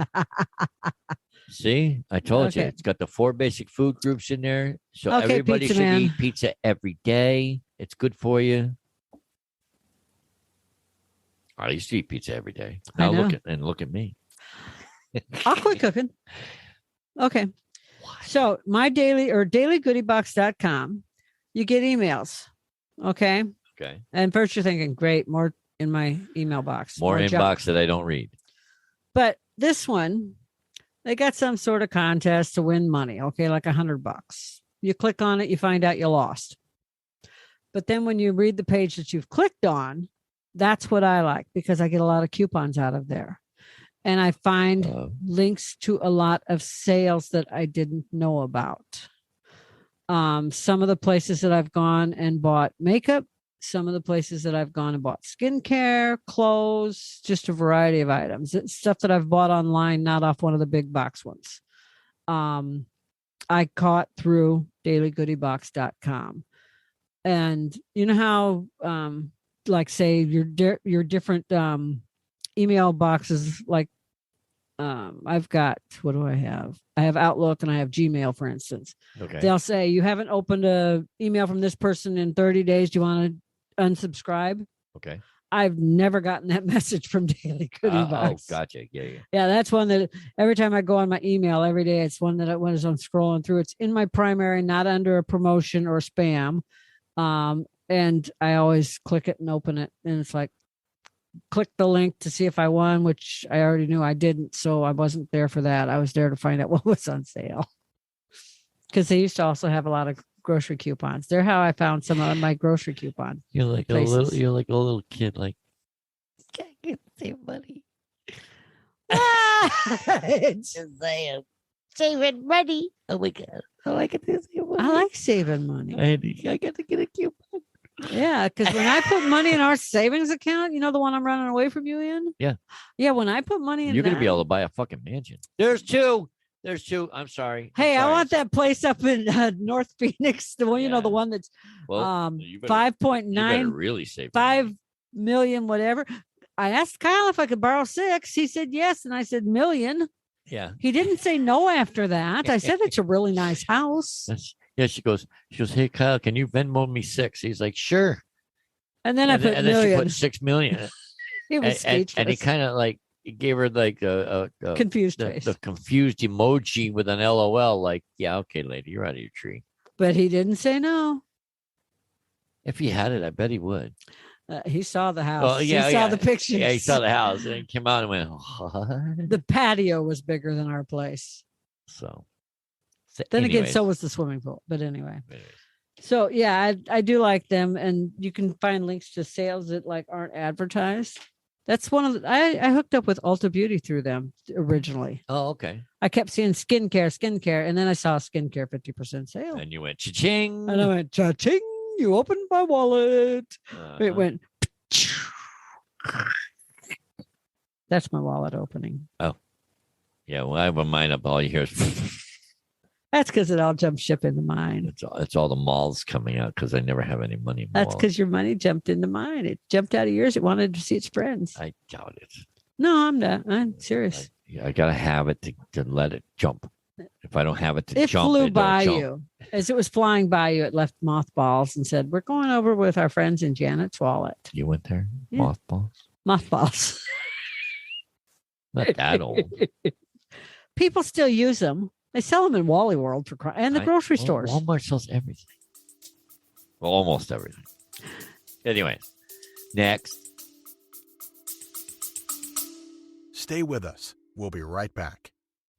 I told you. Okay. It's got the 4 basic food groups in there. So Okay, everybody pizza should man. eat pizza every day. It's good for you. I used to eat pizza every day. I Now know. look at me. I'll quit cooking. Okay. So my dailygoodybox.com, you get emails. Okay. Okay. And first you're thinking, great, more in my email box. More junk. inbox that I don't read. But this one, they got some sort of contest to win money. Okay. Like $100. You click on it, you find out you lost. But then when you read the page that you've clicked on, that's what I like because I get a lot of coupons out of there. And I find links to a lot of sales that I didn't know about. Some of the places that I've gone and bought makeup, some of the places that I've gone and bought skincare, clothes, just a variety of items. It's stuff that I've bought online, not off one of the big box ones. I caught through dailygoodybox.com. And you know how, like, say your different email boxes, like, I've got, what do I have? I have Outlook and I have Gmail, for instance. Okay. They'll say, you haven't opened a email from this person in 30 days. Do you want to unsubscribe? Okay. I've never gotten that message from Daily Goodie Box. Oh, gotcha. Yeah. Yeah, that's one that every time I go on my email every day, it's one that when I'm scrolling through, it's in my primary, not under a promotion or spam. And I always click it and open it. And it's like, click the link to see if I won, which I already knew I didn't. So I wasn't there for that. I was there to find out what was on sale. Because they used to also have a lot of grocery coupons. They're how I found some of my grocery coupons. You're like places. a little kid, like, can't get save money. It's Just saying. Saving money. Oh my God. I like it to save money. I like saving money. I got to get a coupon. Yeah, because when I put money in our savings account, you know the one I'm running away from you in? Yeah. Yeah, when I put money in You're going to that- be able to buy a fucking mansion. There's two. I'm sorry. Hey, I'm I sorry. want that place up in North Phoenix, the one, you know, Yeah. the one that's Well, you better, 5.9 you better really save 5 million, whatever. I asked Kyle if I could borrow 6. He said yes. And I said million. Yeah. He didn't say no after that. I said it's a really nice house. Yeah. She goes, hey, Kyle, can you Venmo me 6? He's like, sure. And then I put And then she million. put 6 million. He was speechless. And he kind of like, he gave her like Confused face. the confused emoji with an LOL, like, yeah, okay, lady, you're out of your tree. But he didn't say no. If he had it, I bet he would. He saw the house. Well, yeah, he saw yeah. the pictures. Yeah, he saw the house and he came out and went, what? The patio was bigger than our place. So Then again, Anyways. so was the swimming pool. But anyway. So yeah, I do like them, and you can find links to sales that like aren't advertised. That's one of the, I hooked up with Ulta Beauty through them originally. Oh, okay. I kept seeing skincare, and then I saw skincare 50% sale. And you went cha-ching. And I went, cha-ching, you opened my wallet. It went, that's my wallet opening. Yeah, well, I have mine up. All you hear is That's because it all jumped ship into mine. it's all the malls coming out because I never have any money. In my That's wallet. because your money jumped into mine. It jumped out of yours. It wanted to see its friends. I doubt it. No, I'm not. I'm serious. I gotta have it to let it jump. If I don't have it to It jump, flew it don't by jump. you. As it was flying by you, it left mothballs and said, "We're going over with our friends in Janet's wallet." You went there, Yeah. mothballs. Mothballs. Not that old. People still use them. They sell them in Wally World and the grocery stores. Walmart sells everything. Well, almost everything. Anyway, next. Stay with us. We'll be right back.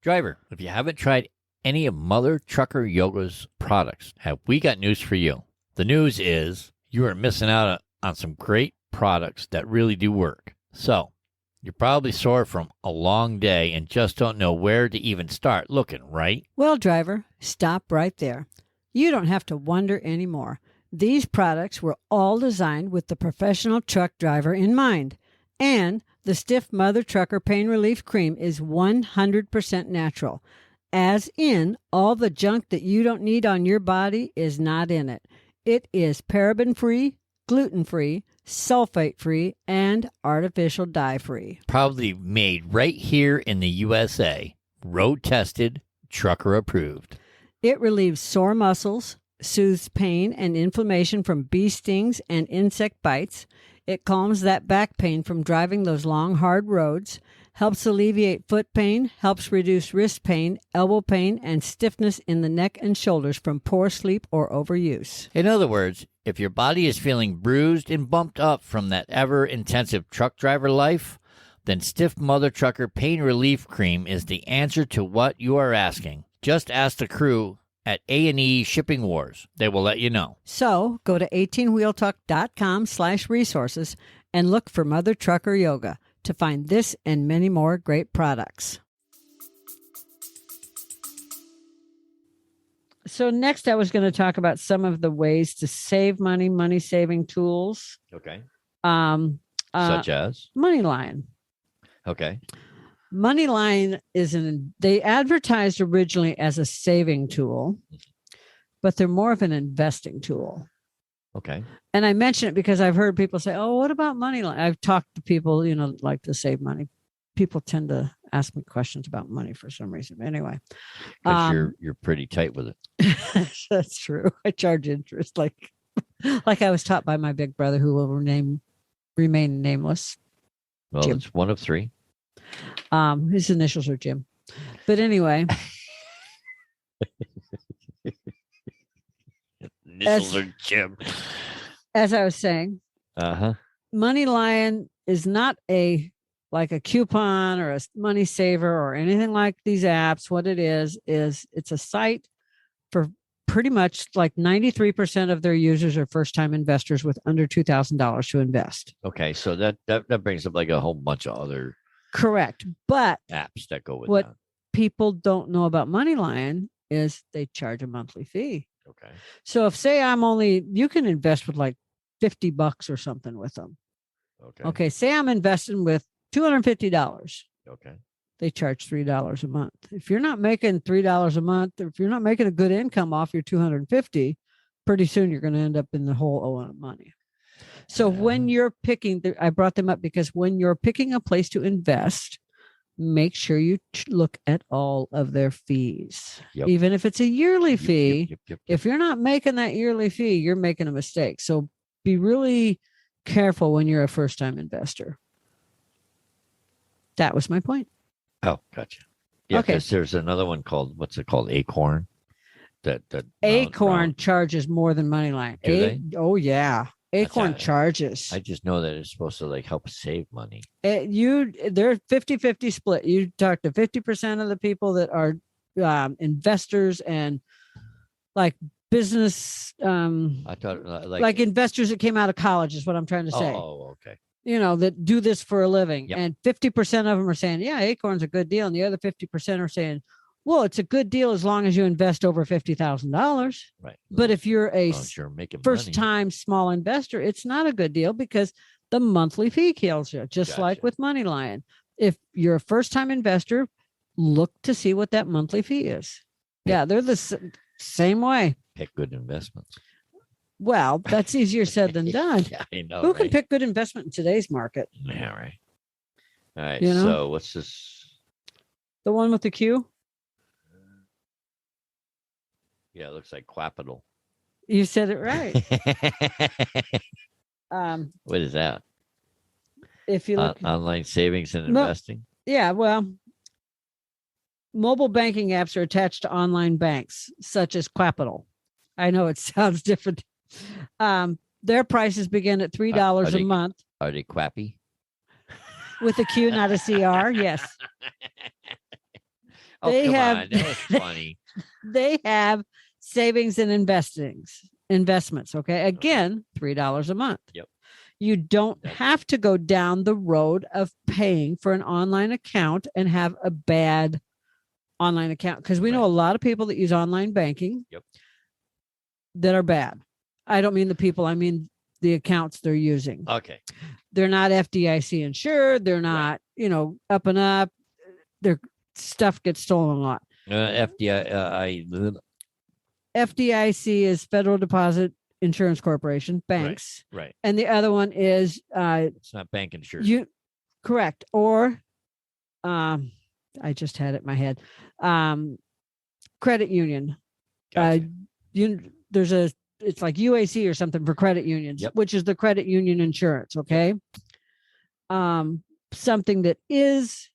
Driver, if you haven't tried any of Mother Trucker Yoga's products, have we got news for you. The news is you are missing out on some great products that really do work. So, you're probably sore from a long day and just don't know where to even start looking, right? Well, driver, stop right there. You don't have to wonder anymore. These products were all designed with the professional truck driver in mind. And the Stiff Mother Trucker Pain Relief Cream is 100% natural. As in, all the junk that you don't need on your body is not in it. It is paraben-free, gluten-free, sulfate-free, and artificial dye-free. Probably made right here in the USA. Road tested, trucker approved. It relieves sore muscles, soothes pain and inflammation from bee stings and insect bites. It calms that back pain from driving those long, hard roads, helps alleviate foot pain, helps reduce wrist pain, elbow pain, and stiffness in the neck and shoulders from poor sleep or overuse. In other words, if your body is feeling bruised and bumped up from that ever-intensive truck driver life, then Stiff Mother Trucker Pain Relief Cream is the answer to what you are asking. Just ask the crew at A&E Shipping Wars. They will let you know. So go to 18wheeltalk.com/resources and look for Mother Trucker Yoga to find this and many more great products. So next I was going to talk about some of the ways to save money, money-saving tools. Okay. Such as? Moneyline. Okay. Moneyline they advertised originally as a saving tool, but they're more of an investing tool. Okay. And I mention it because I've heard people say, "Oh, what about Moneyline?" I've talked to people, like to save money. People tend to ask me questions about money for some reason. Anyway, Because you're pretty tight with it. that's true. I charge interest, like I was taught by my big brother, who will remain nameless. Well, Jim. it's one of three. His initials are Jim. But anyway, Initials are Jim. as I was saying, Moneyline is not like a coupon or a money saver or anything like these apps. What it is it's a site for pretty much like 93% of their users are first-time investors with under $2,000 to invest. Okay, so that brings up like a whole bunch of other Correct. But apps that go with what that. people don't know about Moneyline is they charge a monthly fee. Okay. So if say you can invest with like $50 or something with them. Okay. Okay. Say I'm investing with $250. Okay. They charge $3 a month. If you're not making $3 a month, or if you're not making a good income off your $250, pretty soon you're going to end up in the hole owing money. So when you're picking, I brought them up because when you're picking a place to invest, make sure you look at all of their fees. Yep. Even if it's a yearly fee, Yep. if you're not making that yearly fee, you're making a mistake. So be really careful when you're a first-time investor. That was my point. Oh, gotcha. Yeah, Okay. because there's another one called, what's it called? Acorn. That Acorn charges more than Moneyline. Do they? Oh, yeah. Acorn That's charges. I just know that it's supposed to like help save money. They're 50-50 split. You talk to 50% of the people that are investors and like business, I thought like investors that came out of college is what I'm trying to say. Oh, okay. That do this for a living. Yep. And 50% of them are saying, yeah, Acorn's a good deal. And the other 50% are saying, well, it's a good deal as long as you invest over $50,000. Right. But if you're a You're making first money. time small investor, it's not a good deal because the monthly fee kills you, just like with Money Lion. If you're a first time investor, look to see what that monthly fee is. Yeah, they're the same way. Pick good investments. Well, that's easier said than done. Yeah, I know. Who can pick good investment in today's market? Yeah, right. All right. You know? So what's this? The one with the Q? Yeah, it looks like Capital. You said it right. What is that? If you look Online savings and investing. Yeah, well, mobile banking apps are attached to online banks, such as Capital. I know it sounds different. Their prices begin at $3 a month. Are they quappy? With a Q, not a CR. Yes. Oh, They come have- on. That was funny. They have savings and investments. Okay. Again, $3 a month. Yep. You don't have to go down the road of paying for an online account and have a bad online account, because we know a lot of people that use online banking that are bad. I don't mean the people, I mean the accounts they're using. Okay. They're not FDIC insured. They're not, up and up. Their stuff gets stolen a lot. FDIC is Federal Deposit Insurance Corporation, banks. Right. And the other one is It's not bank insurance. Correct. Or I just had it in my head. Credit union. Gotcha. It's like UAC or something for credit unions, which is the credit union insurance. Okay. Something that is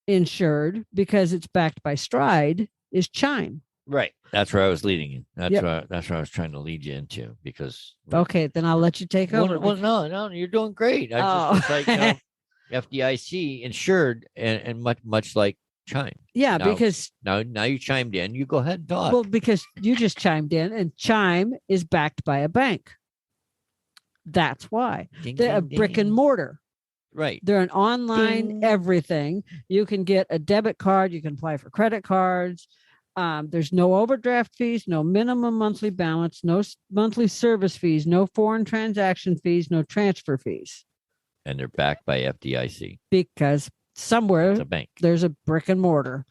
insured because it's backed by Stride is Chime. Right. That's where I was leading you. That's where I was trying to lead you into, because. Okay, then I'll let you take over. Well, no, you're doing great. It's like FDIC insured and much like Chime. Yeah, now, because now you chimed in. You go ahead and talk. Well, because you just chimed in, and Chime is backed by a bank. That's why they're a brick and mortar. Right. They're an online everything. You can get a debit card. You can apply for credit cards. There's no overdraft fees, no minimum monthly balance, no monthly service fees, no foreign transaction fees, no transfer fees. And they're backed by FDIC. Because somewhere it's a bank. There's a brick and mortar.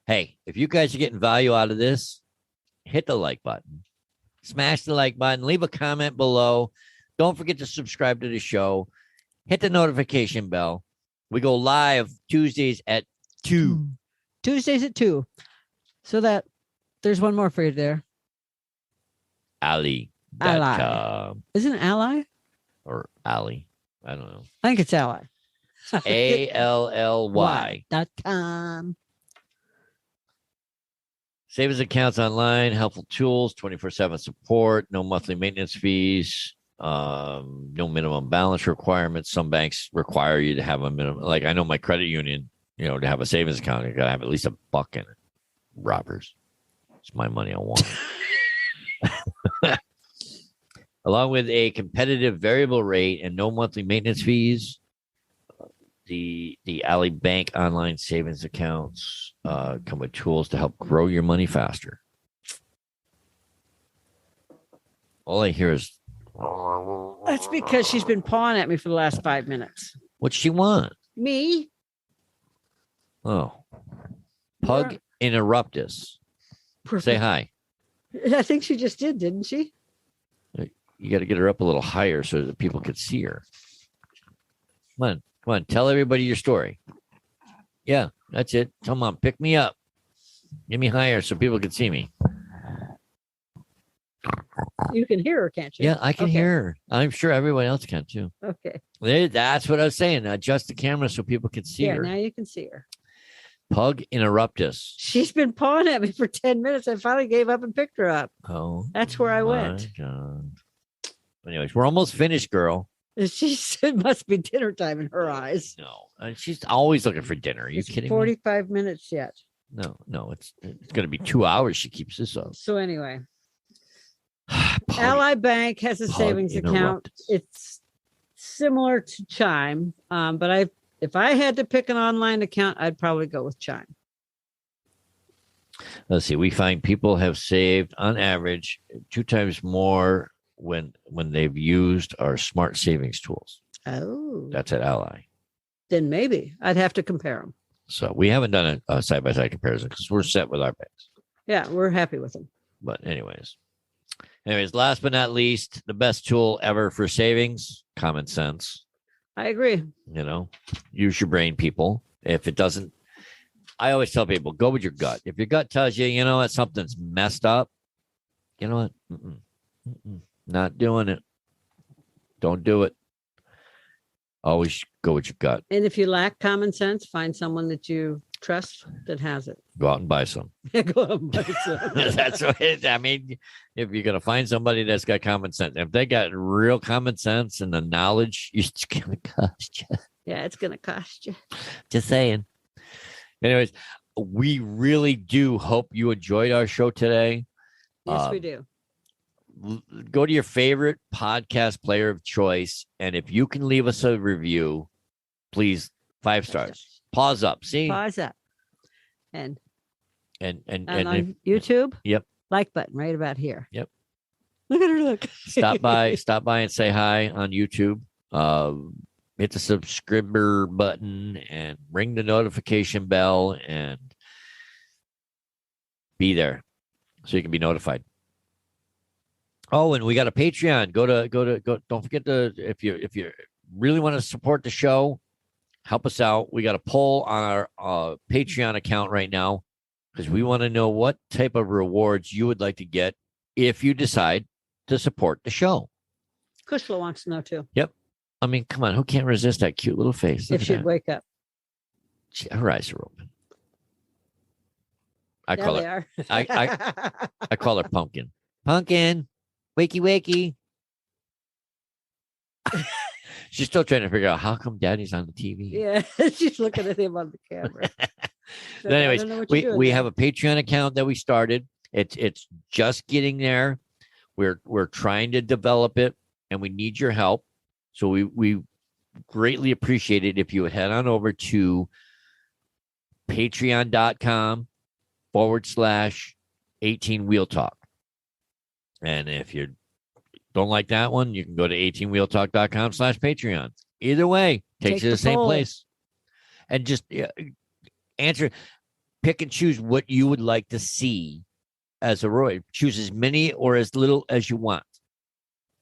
Hey, if you guys are getting value out of this, hit the like button. Smash the like button. Leave a comment below. Don't forget to subscribe to the show. Hit the notification bell. We go live Tuesdays at 2. Tuesdays at 2. So that there's one more for you there. Ally.com. Isn't it Ally? Or Ally. I don't know. I think it's Ally. ALLY.com. Savings accounts online, helpful tools, 24/7 support, no monthly maintenance fees, no minimum balance requirements. Some banks require you to have a minimum. Like I know my credit union, to have a savings account, you got to have at least $1 in it. Robbers. It's my money I want. Along with a competitive variable rate and no monthly maintenance fees, the Ally Bank online savings accounts come with tools to help grow your money faster. All I hear is... That's because she's been pawing at me for the last 5 minutes. What's she want? Me? Oh. Pug Interruptus. Say hi. I think she just did, didn't she? You got to get her up a little higher so that people could see her. Come on. Tell everybody your story. Yeah, that's it. Come on, pick me up. Get me higher so people can see me. You can hear her, can't you? Yeah, I can hear her. I'm sure everyone else can too. Okay. That's what I was saying. Adjust the camera so people can see her. Yeah, now you can see her. Pug Interruptus. She's been pawing at me for 10 minutes. I finally gave up and picked her up. Oh. That's where I went. God. Anyways, we're almost finished, girl. It must be dinner time in her eyes. No, she's always looking for dinner. Are you It's kidding me? 45 minutes yet. No, it's going to be 2 hours. She keeps this up. So anyway, Paul, Ally Bank has a Paul savings account. interrupted. It's similar to Chime, but if I had to pick an online account, I'd probably go with Chime. Let's see. We find people have saved on average 2 times more when they've used our smart savings tools. Oh, That's at Ally. then maybe I'd have to compare them. So we haven't done a side-by-side comparison because we're set with our banks. Yeah, we're happy with them. But anyways, last but not least, the best tool ever for savings, common sense. I agree. Use your brain, people. If it doesn't, I always tell people, go with your gut. If your gut tells you, that something's messed up, you know what? Not doing it. Don't do it. Always go with your gut. And if you lack common sense, find someone that you trust that has it. Go out and buy some. Go out and buy some. That's what if you're going to find somebody that's got common sense, if they got real common sense and the knowledge, it's going to cost you. Yeah, it's going to cost you. Just saying. Anyways, we really do hope you enjoyed our show today. Yes, we do. Go to your favorite podcast player of choice, and if you can leave us a review, please, 5 stars. Pause up. See? Pause up. And on YouTube? Yep. Like button right about here. Yep. Look at her look. Stop by and say hi on YouTube. Hit the subscriber button and ring the notification bell and be there so you can be notified. Oh, and we got a Patreon. Go. Don't forget if you really want to support the show, help us out. We got a poll on our Patreon account right now because we want to know what type of rewards you would like to get if you decide to support the show. Kushla wants to know too. Yep. I mean, come on, who can't resist that cute little face? If she'd wake up. Her eyes are open. I There call they her. are. I call her Pumpkin. Pumpkin, wakey. She's still trying to figure out how come Daddy's on the TV. Yeah, she's looking at him on the camera. But anyways, we have a Patreon account that we started. It's just getting there. We're trying to develop it, and we need your help. So we greatly appreciate it if you would head on over to patreon.com/18wheel talk. And if you don't like that one, you can go to 18wheeltalk.com/Patreon. Either way, takes you to the same place. And just pick and choose what you would like to see as a reward. Choose as many or as little as you want.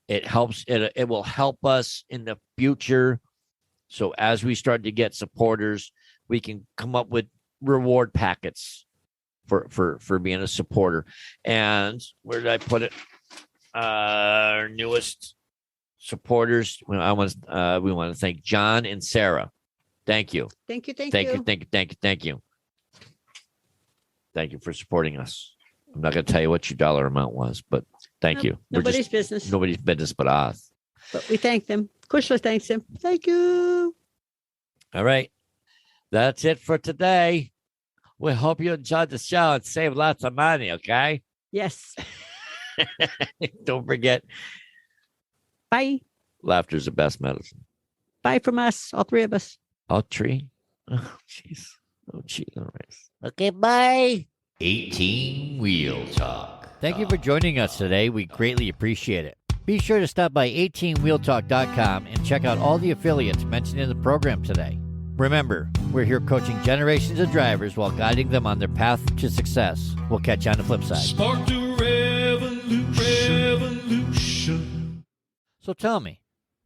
It helps. It will help us in the future. So as we start to get supporters, we can come up with reward packets for being a supporter. And where did I put it? Our newest supporters. We want to thank John and Sarah. Thank you. Thank you. Thank you for supporting us. I'm not going to tell you what your dollar amount was, but thank you. Nobody's business. Nobody's business but us. But we thank them. Kushla thanks them. Thank you. All right. That's it for today. We hope you enjoyed the show and save lots of money, okay? Yes. Don't forget, Bye. laughter's the best medicine. Bye from us, all 3 of us. All 3? Oh, jeez. Oh, jeez. All right. Okay, bye. 18 Wheel Talk. Thank you for joining us today. We greatly appreciate it. Be sure to stop by 18wheeltalk.com and check out all the affiliates mentioned in the program today. Remember, we're here coaching generations of drivers while guiding them on their path to success. We'll catch you on the flip side. Spark the revolution. So tell me,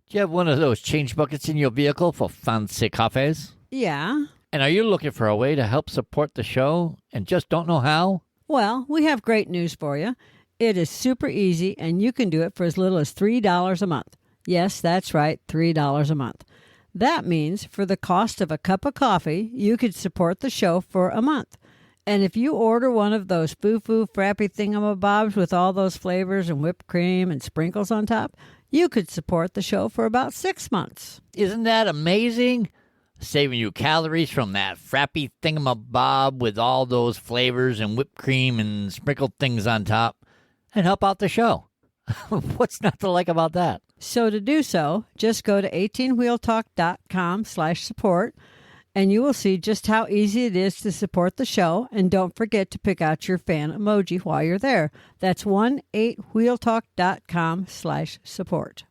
do you have one of those change buckets in your vehicle for fancy cafes? Yeah. And are you looking for a way to help support the show and just don't know how? Well, we have great news for you. It is super easy, and you can do it for as little as $3 a month. Yes, that's right, $3 a month. That means for the cost of a cup of coffee, you could support the show for a month. And if you order one of those foo-foo frappy thingamabobs with all those flavors and whipped cream and sprinkles on top, You could support the show for about 6 months. Isn't that amazing? Saving you calories from that frappy thingamabob with all those flavors and whipped cream and sprinkled things on top, and help out the show. What's not to like about that? So to do so, just go to 18wheeltalk.com/support, and you will see just how easy it is to support the show. And don't forget to pick out your fan emoji while you're there. That's 18wheeltalk.com/support.